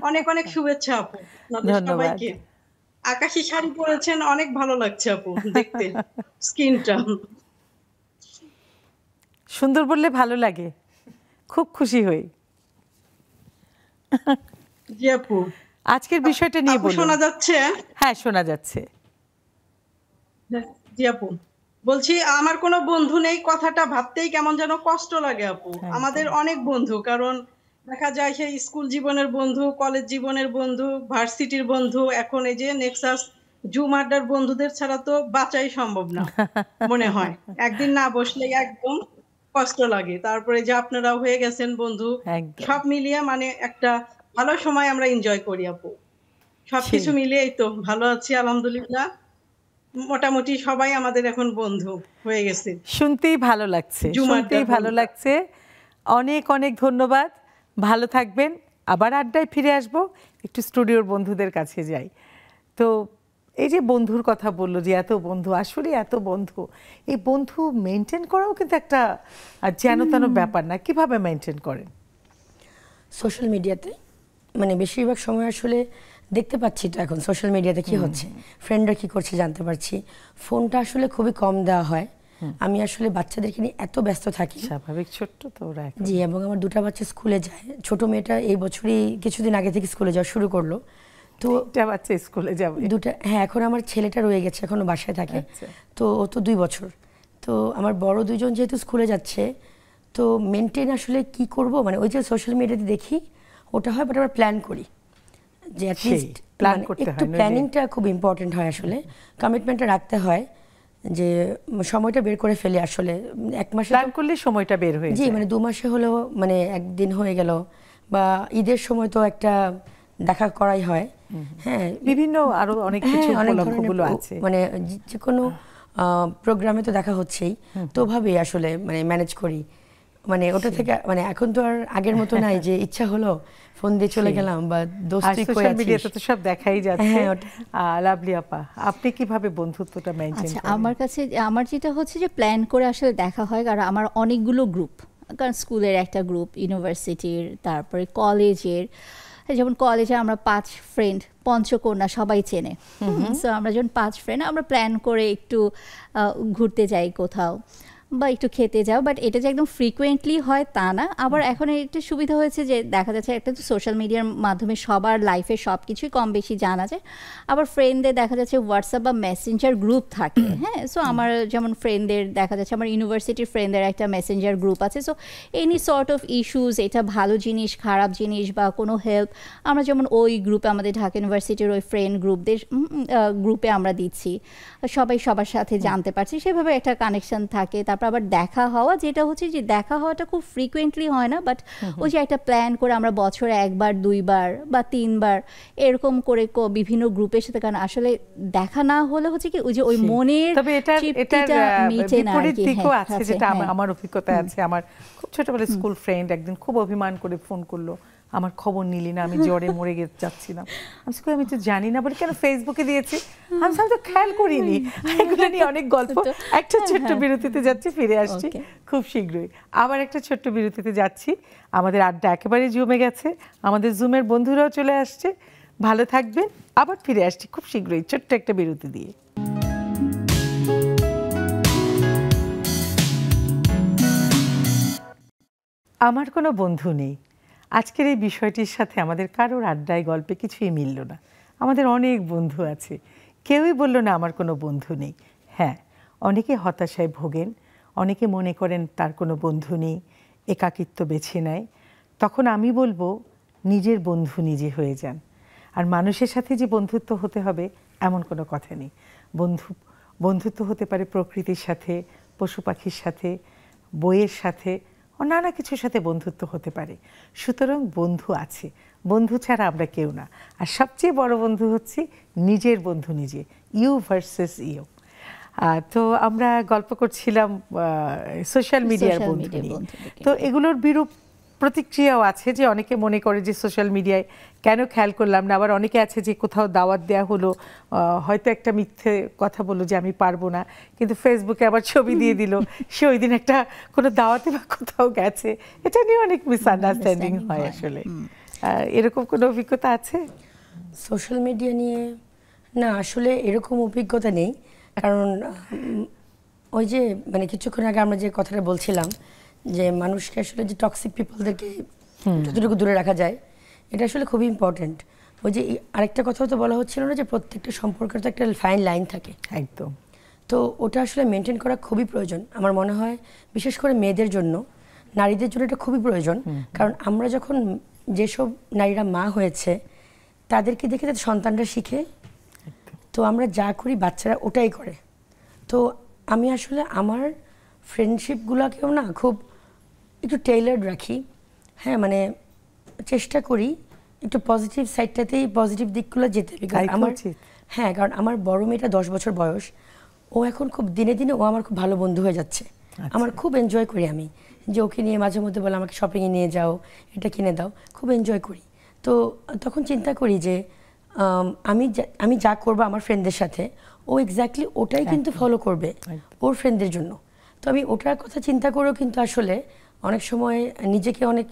অনেক অনেক শুভেচ্ছা আপু আপনাদের ধন্যবাদ। সবাইকে। আকাশি শাড়ি পরেছেন, অনেক ভালো লাগছে আপু দেখতে, স্কিনটা। সুন্দর বললে ভালো লাগে, খুব খুশি হই। জি আপু, আজকের বিষয়টা নিয়ে আপু বলুন। শোনা যাচ্ছে? হ্যাঁ, শোনা যাচ্ছে। জি আপু, বলছি আমার কোনো বন্ধু নেই, কথাটা ভাবতেই কেমন যেন কষ্ট লাগে আপু। আমাদের অনেক বন্ধু, কারণ দেখা যায় সেই স্কুল জীবনের বন্ধু, কলেজ জীবনের বন্ধু, ভার্সিটির বন্ধু, এখন এই যে নেক্সাস জুম আড্ডার বন্ধুদের ছাড়া তো বাঁচাই সম্ভব না মনে হয়। একদিন না বসলে একদম কষ্ট লাগে। তারপরে যে আপনারাও হয়ে গেছেন বন্ধু, একদম সব মিলিয়ে মানে একটা ভালো সময় আমরা এনজয় করি আপু। সবকিছু সেই। মিলিয়েই তো ভালো আছি আলহামদুলিল্লাহ। মোটামুটি সবাই আমাদের এখন বন্ধু হয়ে গেছে, শুনতেই ভালো লাগছে, জুম শুনতেই আড্ডার ভালো বন্ধুরা। লাগছে। অনেক অনেক ধন্যবাদ। ভালো থাকবেন। আবার আড্ডায় ফিরে আসব। একটু স্টুডিওর বন্ধুদের কাছে যাই। তো এই যে বন্ধুর কথা বললো, যে এত বন্ধু, আসলে এত বন্ধু, এই বন্ধু মেনটেন করাও কিন্তু একটা যেন তেন ব্যাপার না। কিভাবে মেনটেন করেন? সোশ্যাল মিডিয়াতে মানে বেশিরভাগ সময় আসলে দেখতে পাচ্ছি তো এখন সোশ্যাল মিডিয়াতে কি হচ্ছে, ফ্রেন্ডরা কি করছে জানতে পারছি। ফোনটা আসলে খুবই কম দেওয়া হয়। আমি আসলে বাচ্চাদেরকে নিয়ে এত ব্যস্ত থাকি। স্বাভাবিক, ছোট্ট তো ওরা এখন। জি, এবং আমার দুটা বাচ্চা স্কুলে যায়। ছোট মেয়েটা এই বছরই কিছুদিন আগে থেকে স্কুলে যাওয়া শুরু করলো। তো এটা বাচ্চা স্কুলে যাবে? দুটা, হ্যাঁ, এখন আমার ছেলেটা রয়ে গেছে, এখনো বাসায় থাকে। আচ্ছা। তো ও তো 2 বছর। তো আমার বড় দুইজন যেহেতু স্কুলে যাচ্ছে, তো মেনটেন আসলে কি করব, মানে ওই যে সোশ্যাল মিডিয়াতে দেখি ওটা হয়, বাট আমরা প্ল্যান করি যে অ্যাটলিস্ট প্ল্যান করতে একটু হয়, প্ল্যানিংটা খুব ইম্পর্টেন্ট হয় আসলে, কমিটমেন্টটা রাখতে হয় যে সময়টা বের করে ফেলে আসলে। 1 মাসে প্ল্যান করলে সময়টা বের হয়ে জি, যায়। মানে 2 মাসে হলেও, মানে একদিন হয়ে গেল, বা ঈদের সময় তো একটা দেখা করাই হয়। হ্যাঁ, বিভিন্ন আরো অনেক কিছু অনেক উপলক্ষগুলো ধরনের আছে। মানে যে কোনো প্রোগ্রামে তো দেখা হচ্ছেই, তো ভাবেই আসলে মানে ম্যানেজ করি। মানে ওটা থেকে মানে এখন তো আর আগের মতো নাই যে ইচ্ছা হলো ফোন দিয়ে চলে গেলাম, বা আর দোস্তি কই সোশ্যাল আছিস। মিডিয়াতে তো সব দেখাই যাচ্ছে। হ্যাঁ, ওটা। লাভলি আপা, আপনি কিভাবে বন্ধুত্বটা মেইনটেইন আচ্ছা, করেন? আমার কাছে আমার যেটা হচ্ছে যে প্ল্যান করে আসলে দেখা হয়, কারণ আমার অনেকগুলো গ্রুপ, কারণ স্কুলের একটা গ্রুপ, ইউনিভার্সিটির, তারপরে কলেজের। যেমন কলেজে আমরা 5 ফ্রেন্ড, পঞ্চকন্যা সবাই চেনে। সো আমরা যখন 5 ফ্রেন্ড, আমরা প্ল্যান করে একটু ঘুরতে যাই কোথাও, বা একটু খেতে যাও, বাট এটা যে একদম ফ্রিকুয়েন্টলি হয় তা না। আবার এখন একটা সুবিধা হয়েছে যে দেখা যাচ্ছে একটা তো সোশ্যাল মিডিয়ার মাধ্যমে সবার লাইফে সব কিছুই কম বেশি জানা যায়। আবার ফ্রেন্ডদের দেখা যাচ্ছে হোয়াটসঅ্যাপ বা মেসেঞ্জার গ্রুপ থাকে। হ্যাঁ, সো আমার যেমন ফ্রেন্ডদের দেখা যাচ্ছে, আমার ইউনিভার্সিটির ফ্রেন্ডদের একটা মেসেঞ্জার গ্রুপ আছে। So any sort of issues, এটা ভালো জিনিস খারাপ জিনিস বা কোনো হেল্প, আমরা যেমন ওই গ্রুপে, আমাদের ঢাকা ইউনিভার্সিটির ওই ফ্রেন্ড গ্রুপে আমরা দিচ্ছি, সবাই সবার সাথে জানতে পারছি, সেভাবে একটা কানেকশন থাকে। তারপর আবার দেখা হওয়া, যেটা হচ্ছে যে দেখা হওয়াটা খুব ফ্রিকুয়েন্টলি হয় না, বাট ওই যে একটা প্ল্যান করে আমরা বছরে 1বার 2বার বা 3বার এরকম করে বিভিন্ন গ্রুপের সাথে, কারণ আসলে দেখা না হলে হচ্ছে কি ওই যে ওই মনের তবে এটার তৃপ্তিটা মিটে না আর বিপরীত কি। দিকও হ্যাঁ, আছে, যেটা আমার অভিজ্ঞতায় আছে। আমার খুব ছোটবেলার স্কুল ফ্রেন্ড একদিন খুব অভিমান করে ফোন করলো, আমার খবর নিলি না, আমি জ্বরে মরে যাচ্ছিলাম। আমি তো জানি না, বলে কেন ফেসবুকে দিয়েছি, আমি তো খেয়াল করিনি। এগুলো নিয়ে অনেক গল্প। একটা ছোট্ট বিরতিতে যাচ্ছি, ফিরে আসছি খুব শীঘ্রই। আবার একটা ছোট্ট বিরতিতে যাচ্ছি। আমাদের আড্ডা একেবারে জমে গেছে, আমাদের জুমের বন্ধুরাও চলে আসছে। ভালো থাকবেন, আবার ফিরে আসছি খুব শীঘ্রই ছোট্ট একটা বিরতি দিয়ে। আমার কোনো বন্ধু নেই, আজকের এই বিষয়টির সাথে আমাদের কারোর আড্ডায় গল্পে কিছুই মিলল না। আমাদের অনেক বন্ধু আছে, কেউই বলল না আমার কোনো বন্ধু নেই। হ্যাঁ, অনেকে হতাশায় ভোগেন, অনেকে মনে করেন তার কোনো বন্ধু নেই, একাকিত্ব বেছে নেয়। তখন আমি বলবো নিজের বন্ধু নিজে হয়ে যান। আর মানুষের সাথে যে বন্ধুত্ব হতে হবে এমন কোনো কথা নেই। বন্ধুত্ব হতে পারে প্রকৃতির সাথে, পশু পাখির সাথে, বইয়ের সাথে, ও নানা কিছুর সাথে বন্ধুত্ব হতে পারে। সুতরাং বন্ধু আছে, বন্ধু ছাড়া আমরা কেউ না। আর সবচেয়ে বড় বন্ধু হচ্ছে নিজের বন্ধু নিজে, ইউ ভার্সেস ইউ। তো আমরা গল্প করছিলাম সোশ্যাল মিডিয়ার বন্ধু নিয়ে। তো এগুলোর বিরূপ প্রতিক্রিয়াও আছে, যে অনেকে মনে করে যে সোশ্যাল মিডিয়ায় কেন খেয়াল করলাম না। আবার অনেকে আছে যে কোথাও দাওয়াত দেওয়া হলো, হয়তো একটা মিথ্যে কথা বললো যে আমি পারবো না, কিন্তু ফেসবুকে আবার ছবি দিয়ে দিল সে ওই দিন একটা কোনো দাওয়াতে বা কোথাও গেছে। এটা নিয়ে অনেক মিসআন্ডারস্ট্যান্ডিং হয় আসলে। এরকম কোনো অভিজ্ঞতা আছে সোশ্যাল মিডিয়া নিয়ে? না, আসলে এরকম অভিজ্ঞতা নেই। কারণ ওই যে মানে কিছুক্ষণ আগে আমরা যে কথাটা বলছিলাম যে মানুষকে আসলে যে টক্সিক পিপলদেরকে যতটুকু দূরে রাখা যায়, এটা আসলে খুবই ইম্পর্টেন্ট। ওই যে আরেকটা কথাও তো বলা হচ্ছিল না যে প্রত্যেকটা সম্পর্কের তো একটা ফাইন লাইন থাকে। একদম। তো ওটা আসলে মেনটেন করা খুবই প্রয়োজন আমার মনে হয়, বিশেষ করে মেয়েদের জন্য, নারীদের জন্য এটা খুবই প্রয়োজন। কারণ আমরা যখন যেসব নারীরা মা হয়েছে তাদেরকে দেখে তাদের সন্তানরা শিখে, তো আমরা যা করি বাচ্চারা ওটাই করে। তো আমি আসলে আমার ফ্রেন্ডশিপগুলোকেও না খুব একটু টেইলার্ড রাখি। হ্যাঁ, মানে চেষ্টা করি একটু পজিটিভ সাইডটাতেই, পজিটিভ দিকগুলো যেতে। আমার হ্যাঁ, কারণ আমার বড় মেয়েটা 10 বছর বয়স, ও এখন খুব দিনে দিনে ও আমার খুব ভালো বন্ধু হয়ে যাচ্ছে। আমার খুব এনজয় করি আমি যে ওকে নিয়ে মাঝে মধ্যে বলে আমাকে শপিংয়ে নিয়ে যাও, এটা কিনে দাও, খুব এনজয় করি। তো তখন চিন্তা করি যে আমি যা করবো আমার ফ্রেন্ডদের সাথে, ও এক্স্যাক্টলি ওটাই কিন্তু ফলো করবে ওর ফ্রেন্ডদের জন্য। তো আমি ওটার কথা চিন্তা করেও কিন্তু আসলে অনেক সময় নিজেকে অনেক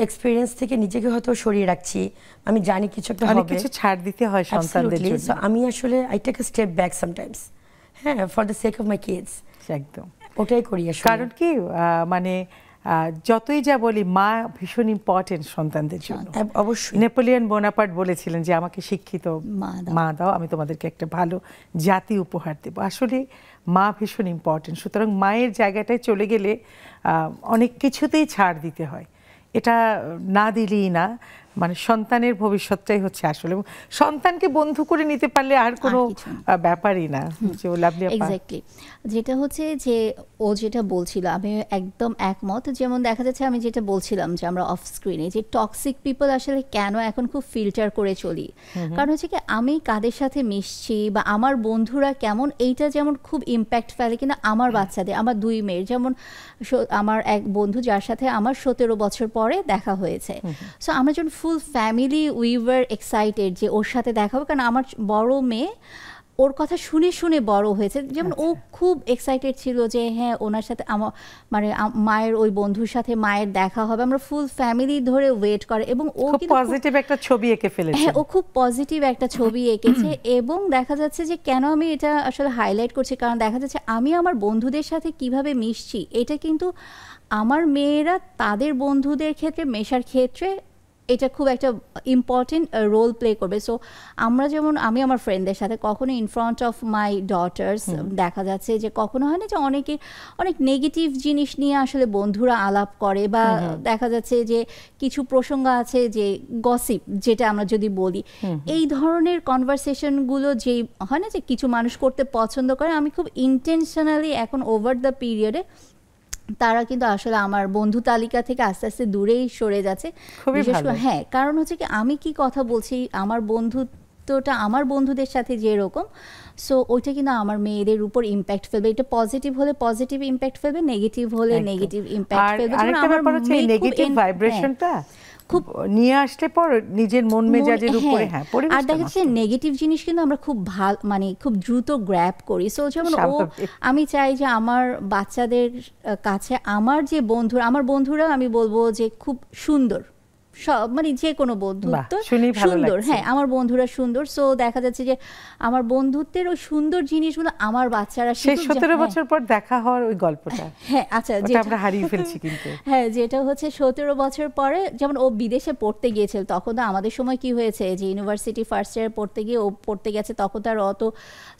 এক্সপেরিয়েন্স থেকে নিজেকে হয়তো সরিয়ে রাখছি। আমি জানি কিছু একটা হবে, অনেক কিছু ছাড় দিতে হয় সন্তানদের জন্য। সো আমি আসলে I take a step back sometimes, হ্যাঁ, for the sake of my kids. একদম ওটাই করি আসলে। কারণ কি মানে যতই যা বলি, মা ভীষণ ইম্পর্টেন্ট সন্তানদের জন্য। অবশ্যই। নেপোলিয়ন বোনাপার্ট বলেছিলেন যে আমাকে শিক্ষিত মা দাও, আমি তোমাদেরকে একটা ভালো জাতি উপহার দেব। আসলে মা ভীষণ ইম্পর্টেন্ট। সুতরাং মায়ের জায়গাটায় চলে গেলে অনেক কিছুতেই ছাড় দিতে হয়। এটা না দিলেই না, মানে সন্তানের ভবিষ্যৎটাই হচ্ছে আসলে। সন্তানকে বন্ধু করে নিতে পারলে আর কোনো ব্যাপারই না। এক্স্যাক্টলি, যেটা হচ্ছে যে ও যেটা বলছিল আমি একদম একমত। যেমন দেখা যাচ্ছে আমি যেটা বলছিলাম যে আমরা অফ স্ক্রিনে যে টক্সিক পিপল আসলে কেন এখন খুব ফিল্টার করে চলি, কারণ হচ্ছে কি আমি কাদের সাথে মিশছি বা আমার বন্ধুরা কেমন, এইটা যেমন খুব ইম্প্যাক্ট ফেলে কিনা আমার বাচ্চাদের। আমার 2 মেয়ের, যেমন আমার এক বন্ধু যার সাথে আমার 17 বছর পরে দেখা হয়েছে। সো আমরা যখন full family we were excited যে ওর সাথে দেখা হবে, কারণ আমার বড় মেয়ে ওর কথা শুনে শুনে বড় হয়েছে। যেমন ও খুব এক্সাইটেড ছিল যে হ্যাঁ ওনার সাথে আমার মানে মায়ের ওই বন্ধুর সাথে মায়ের দেখা হবে। আমরা ফুল ফ্যামিলি ধরে ওয়েট করে, এবং ও কিন্তু পজিটিভ একটা ছবি এঁকে ফেলেছে। হ্যাঁ, ও খুব পজিটিভ একটা ছবি এঁকেছে। এবং দেখা যাচ্ছে যে কেন আমি এটা আসলে হাইলাইট করছি, কারণ দেখা যাচ্ছে আমি আমার বন্ধুদের সাথে কিভাবে মিশছি, এটা কিন্তু আমার মেয়েরা তাদের বন্ধুদের ক্ষেত্রে মেশার ক্ষেত্রে এটা খুব একটা ইম্পর্টেন্ট রোল প্লে করবে। সো আমরা যেমন আমি আমার ফ্রেন্ডদের সাথে কখনো in front of my daughters দেখা যাচ্ছে যে কখনো হয় না যে অনেক নেগেটিভ জিনিস নিয়ে আসলে বন্ধুরা আলাপ করে, বা দেখা যাচ্ছে যে কিছু প্রসঙ্গ আছে যে গসিপ যেটা আমরা যদি বলি, এই ধরনের কনভারসেশনগুলো যেই হয় না যে কিছু মানুষ করতে পছন্দ করে, আমি খুব ইন্টেনশনালি এখন ওভার দ্য পিরিয়ডে তারা কিন্তু আসলে আমার বন্ধু তালিকা থেকে আস্তে আস্তে দূরেই সরে যাচ্ছে। হ্যাঁ, কারণ হচ্ছে কি আমি কি কথা বলছি, আমার বন্ধুত্বটা আমার বন্ধুদের সাথে যেরকম, সো ওইটা কিন্তু আমার মেয়েদের উপর ইম্প্যাক্ট ফেলবে। এটা পজিটিভ হলে পজিটিভ ইম্প্যাক্ট ফেলবে, নেগেটিভ হলে নেগেটিভ ইম্প্যাক্ট ফেলবে। নেগেটিভ ভাইব্রেশনটা খুব নিয়ে আসলে পর নিজের মন মেজাজের উপরে। হ্যাঁ, আর দেখা যাচ্ছে নেগেটিভ জিনিস কিন্তু আমরা খুব মানে খুব দ্রুত গ্র্যাব করি। সো যেমন আমি চাই যে আমার বাচ্চাদের কাছে আমার যে আমার বন্ধুরা আমি বলবো যে খুব সুন্দর মানে যে কোনো বন্ধুত্ব শুনেই ভালো সুন্দর, লাগছে। হ্যাঁ আমার বন্ধুরা সুন্দর। সো দেখা যাচ্ছে যে আমার বন্ধুত্বের ওই সুন্দর জিনিসগুলো আমার বাচ্চারা সেই শিখুক। 17 বছর পর দেখা হওয়ার ওই গল্পটা, হ্যাঁ আচ্ছা, ওটা যেটা আমরা হারিয়ে ফেলছি কিন্তু। হ্যাঁ যেটা হচ্ছে 17 বছর পরে, যেমন ও বিদেশে পড়তে গিয়েছিল, তখন তো আমাদের সময় কি হয়েছে যে ইউনিভার্সিটি ফার্স্ট ইয়ার পড়তে গিয়ে ও পড়তে গেছে, তখন তার অত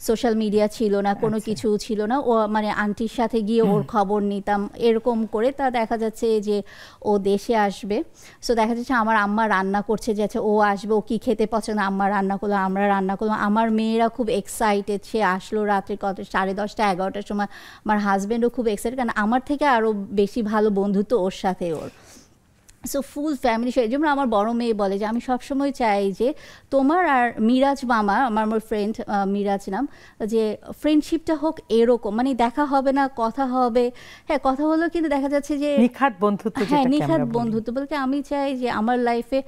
সোশ্যাল মিডিয়া ছিল না, কোনো কিছু ছিল না। ও মানে আন্টির সাথে গিয়ে ওর খবর নিতাম, এরকম করে তা দেখা যাচ্ছে যে ও দেশে আসবে। সো দেখা যাচ্ছে আমার আম্মা রান্না করছে, যে আচ্ছা ও আসবে, ও কি খেতে পছন্দ, আম্মা রান্না করলো, আমরা রান্না করলাম। আমার মেয়েরা খুব এক্সাইটেড, সে আসলো রাত্রে কত 10:30 11টার সময়। আমার হাজব্যান্ডও খুব এক্সাইটেড, কারণ আমার থেকে আরও বেশি ভালো বন্ধুত্ব ওর সাথে ওর। So full family. যেমন আমার বড় মেয়ে বলে যে আমি সবসময় চাই যে তোমার আর মিরাজ মামা, আমার ফ্রেন্ড মিরাজ নাম, যে ফ্রেন্ডশিপটা হোক এরকম, মানে দেখা হবে না, কথা হবে, হ্যাঁ কথা হলো, কিন্তু দেখা যাচ্ছে যে নিখাত বন্ধুত্ব, হ্যাঁ যেটাকে নিখাত আমরা বলি। বন্ধুত্ব বলতে আমি চাই যে আমার লাইফে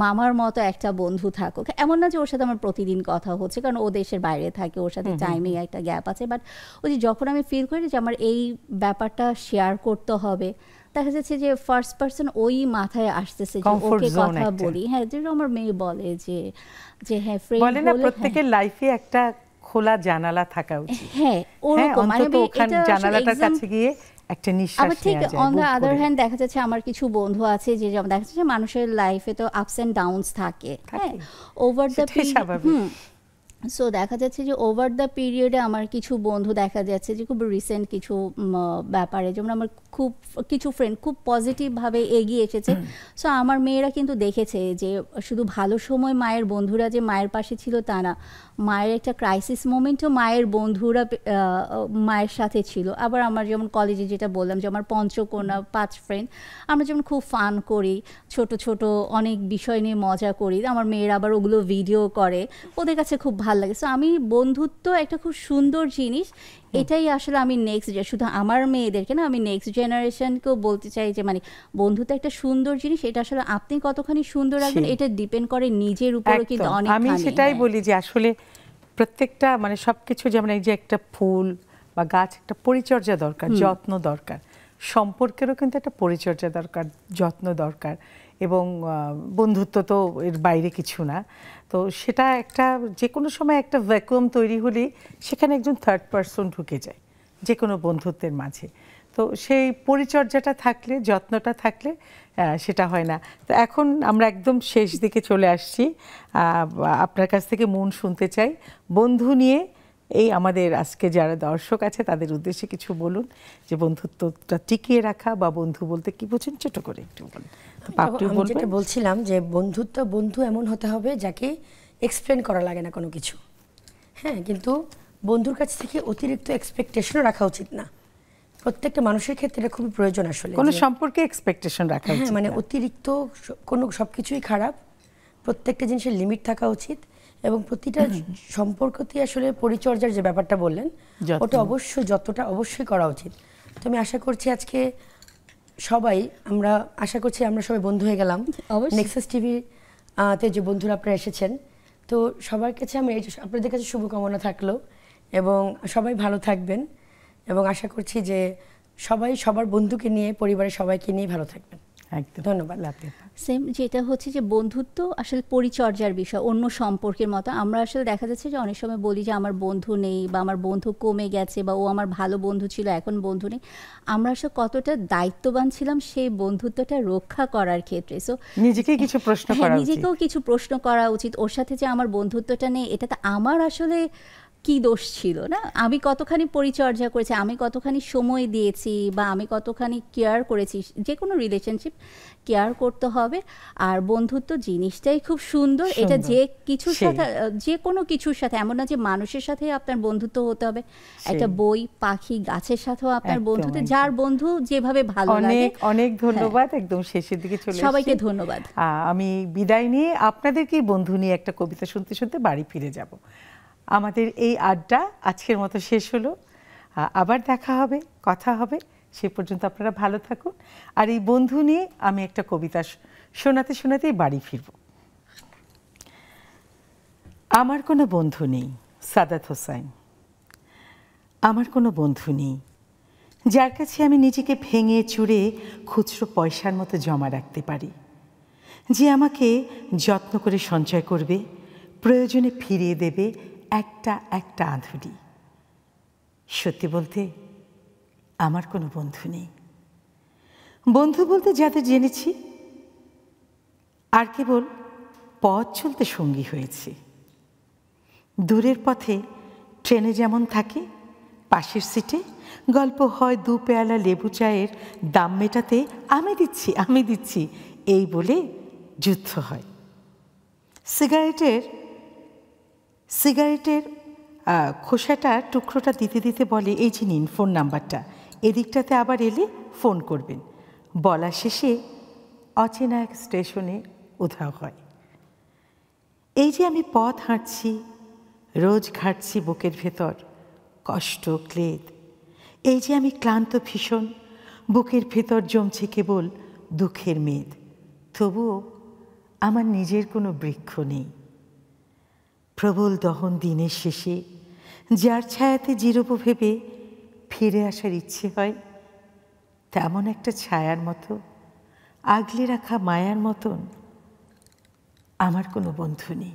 মামার মতো একটা বন্ধু থাকুক। এমন না যে ওর সাথে আমার প্রতিদিন কথা হচ্ছে, কারণ ও দেশের বাইরে থাকে, ওর সাথে টাইমিং একটা গ্যাপ আছে, বাট ওই যে যখন আমি ফিল করি যে আমার এই ব্যাপারটা শেয়ার করতে হবে, দেখা যাচ্ছে যে ফার্স্ট পার্সন ওই মাথায় আসতেছে যে Comfort ওকে zone কথা একটা। বলি। হ্যাঁ যেটা আমার মেয়ে বলে যে হ্যাঁ ফ্রেন্ড বলে না বলে, প্রত্যেকের লাইফে একটা খোলা জানালা থাকা উচিত। হ্যাঁ ওরকম, মানে অন্তত ওখানে জানালাটার কাছে গিয়ে একটা নিঃশ্বাস আবার ঠিক নেওয়া যায়। অন দ্য বুক আদার ভরে। হ্যান্ড দেখা যাচ্ছে আমার কিছু বন্ধু আছে যে যেমন দেখা যাচ্ছে যে মানুষের লাইফে তো আপস অ্যান্ড ডাউনস থাকে, হ্যাঁ ওভার দ্য সেটাই স্বাভাবিক। সো দেখা যাচ্ছে যে ওভার দ্য পিরিয়ডে আমার কিছু বন্ধু দেখা যাচ্ছে যে খুব রিসেন্ট কিছু ব্যাপারে, যেমন আমার খুব কিছু ফ্রেন্ড খুব পজিটিভভাবে এগিয়ে এসেছে। সো আমার মেয়েরা কিন্তু দেখেছে যে শুধু ভালো সময় মায়ের বন্ধুরা যে মায়ের পাশে ছিল তা না, মায়ের একটা ক্রাইসিস মোমেন্টও মায়ের বন্ধুরা মায়ের সাথে ছিল। আবার আমার যেমন কলেজে যেটা বললাম যে আমার পঞ্চকন্যা 5 ফ্রেন্ড, আমরা যেমন খুব ফান করি, ছোট ছোট অনেক বিষয় নিয়ে মজা করি, আমার মেয়েরা আবার ওগুলো ভিডিও করে, ওদের কাছে খুব ভালো লাগে। সো আমি বন্ধুত্ব একটা খুব সুন্দর জিনিস, এটাই আসলে আমি নেক্সট যে শুধু আমার মেয়েদেরকে না, আমি নেক্সট জেনারেশনকেও বলতে চাই যে মানে বন্ধুত্ব একটা সুন্দর জিনিস, এটা আসলে আপনি কতখানি সুন্দর রাখবেন এটা ডিপেন্ড করে নিজের উপরও কিন্তু একদম। অনেকখানি। আমি সেটাই হ্যাঁ। বলি যে আসলে প্রত্যেকটা মানে সবকিছু, যেমন এই যে একটা ফুল বা গাছ, একটা পরিচর্যা দরকার, যত্ন দরকার। সম্পর্কেরও কিন্তু একটা পরিচর্যা দরকার, যত্ন দরকার, এবং বন্ধুত্ব তো এর বাইরে কিছু না। তো সেটা একটা যে কোনো সময় একটা ভ্যাকুয়াম তৈরি হলেই সেখানে একজন থার্ড পারসন ঢুকে যায় যে কোনো বন্ধুত্বের মাঝে। তো সেই পরিচর্যাটা থাকলে, যত্নটা থাকলে সেটা হয় না। তো এখন আমরা একদম শেষ দিকে চলে আসছি, আপনার কাছ থেকে মন শুনতে চাই বন্ধু নিয়ে। এই আমাদের আজকে যারা দর্শক আছে তাদের উদ্দেশ্যে কিছু বলুন, যে বন্ধুত্বটা টিকিয়ে রাখা বা বন্ধু বলতে কি বোঝেন, ছোট করে একটু বলুন। আমি যেটা বলছিলাম যে বন্ধু এমন হতে হবে যাকে এক্সপ্লেন করা লাগে না কোনো কিছু। হ্যাঁ, কিন্তু বন্ধুর কাছ থেকে অতিরিক্ত এক্সপেকটেশনও রাখা উচিত না। প্রত্যেকটা মানুষের ক্ষেত্রে এটা খুবই প্রয়োজন আসলে। কোনো সম্পর্কে এক্সপেকটেশন রাখা উচিত হ্যাঁ, মানে না। অতিরিক্ত কোনো সবকিছুই খারাপ, প্রত্যেকটা জিনিসের লিমিট থাকা উচিত, এবং প্রতিটা সম্পর্কতেই আসলে পরিচর্যার যে ব্যাপারটা বললেন ওটা অবশ্যই যতটা অবশ্যই করা উচিত। তো আমি আশা করছি আজকে আমরা সবাই বন্ধু হয়ে গেলাম। নেক্সাস টিভি তে যে বন্ধুরা আপনারা এসেছেন, তো সবার কাছে আমি আপনাদের কাছে শুভকামনা থাকলো, এবং সবাই ভালো থাকবেন, এবং আশা করছি যে সবাই সবার বন্ধুকে নিয়ে, পরিবারের সবাইকে নিয়ে ভালো থাকবেন। একদম, ধন্যবাদ। সেম যেটা হচ্ছে যে বন্ধুত্ব আসলে পরিচর্যার বিষয়, অন্য সম্পর্কের মতো। আমরা আসলে দেখা যাচ্ছে যে অনেক সময় বলি যে আমার বন্ধু নেই, বা আমার বন্ধু কমে গেছে, বা ও আমার ভালো বন্ধু ছিল এখন বন্ধু নেই। আমরা আসলে কতটা দায়িত্ববান ছিলাম সেই বন্ধুত্বটা রক্ষা করার ক্ষেত্রে। সো নিজেকে কিছু প্রশ্ন করা উচিত, নিজেকেও কিছু প্রশ্ন করা উচিত, ওর সাথে যে আমার বন্ধুত্বটা নেই এটাতে আমার আসলে কি দোষ ছিল, না আমি কতখানি পরিচর্যা করেছি, আমি কতখানি সময় দিয়েছি, বা আমি কতখানি কেয়ার করেছি। যে কোনো রিলেশনশিপ কেয়ার করতে হবে। আর বন্ধুত্ব জিনিসটাই খুব সুন্দর, এটা যে কিছুর সাথে, যে কোনো কিছুর সাথে, এমন না যে মানুষের সাথে আপনার বন্ধুত্ব হতে হবে, একটা বই, পাখি, গাছের সাথেও আপনার বন্ধুত্ব, যার বন্ধু যেভাবে ভালো লাগে। অনেক অনেক ধন্যবাদ। একদম শেষের দিকে চলে এসেছি, সবাইকে ধন্যবাদ। আমি বিদায় নিয়ে আপনাদেরকে বন্ধু নিয়ে একটা কবিতা শুনতে শুনতে বাড়ি ফিরে যাব। আমাদের এই আড্ডা আজকের মতো শেষ হলো, আবার দেখা হবে, কথা হবে। সে পর্যন্ত আপনারা ভালো থাকুন। আর এই বন্ধু নিয়ে আমি একটা কবিতা শোনাতে শোনাতেই বাড়ি ফিরব। আমার কোনো বন্ধু নেই, সাদাত হোসাইন। আমার কোনো বন্ধু নেই যার কাছে আমি নিজেকে ভেঙে চুরে খুচরো পয়সার মতো জমা রাখতে পারি, যে আমাকে যত্ন করে সঞ্চয় করবে, প্রয়োজনে ফিরিয়ে দেবে একটা একটা আঁধুরি। সত্যি বলতে আমার কোনো বন্ধু নেই। বন্ধু বলতে যাদের জেনেছি আর কেবল পথ চলতে সঙ্গী হয়েছে। দূরের পথে ট্রেনে যেমন থাকে, পাশের সিটে গল্প হয় 2 পেয়ালা লেবু চায়ের দাম মেটাতে আমি দিচ্ছি এই বলে যুদ্ধ হয়। সিগারেটের খোসাটা টুকরোটা দিতে দিতে বলে, এই যে নিন ফোন নাম্বারটা, এদিকটাতে আবার এলে ফোন করবেন। বলা শেষে অচেনা এক স্টেশনে উধাও হয়। এই যে আমি পথ হাঁটছি, রোজ ঘাটছি বুকের ভেতর কষ্ট ক্লেদ। এই যে আমি ক্লান্ত ভীষণ, বুকের ভেতর জমছে কেবল দুঃখের মেদ। তবুও আমার নিজের কোনো বৃক্ষ নেই। প্রবল দহন দিনের শেষে যার ছায়াতে জিরব ভেবে ফিরে আসার ইচ্ছে হয়, তেমন একটা ছায়ার মতো, আগলে রাখা মায়ার মতন আমার কোনো বন্ধু নেই।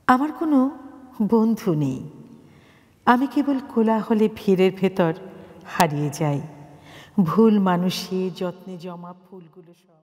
আমার কোনো বন্ধু নেই। আমি কেবল কোলাহলে ভিড়ের ভেতর হারিয়ে যাই, ভুল মানুষে যত্নে জমা ফুলগুলো সব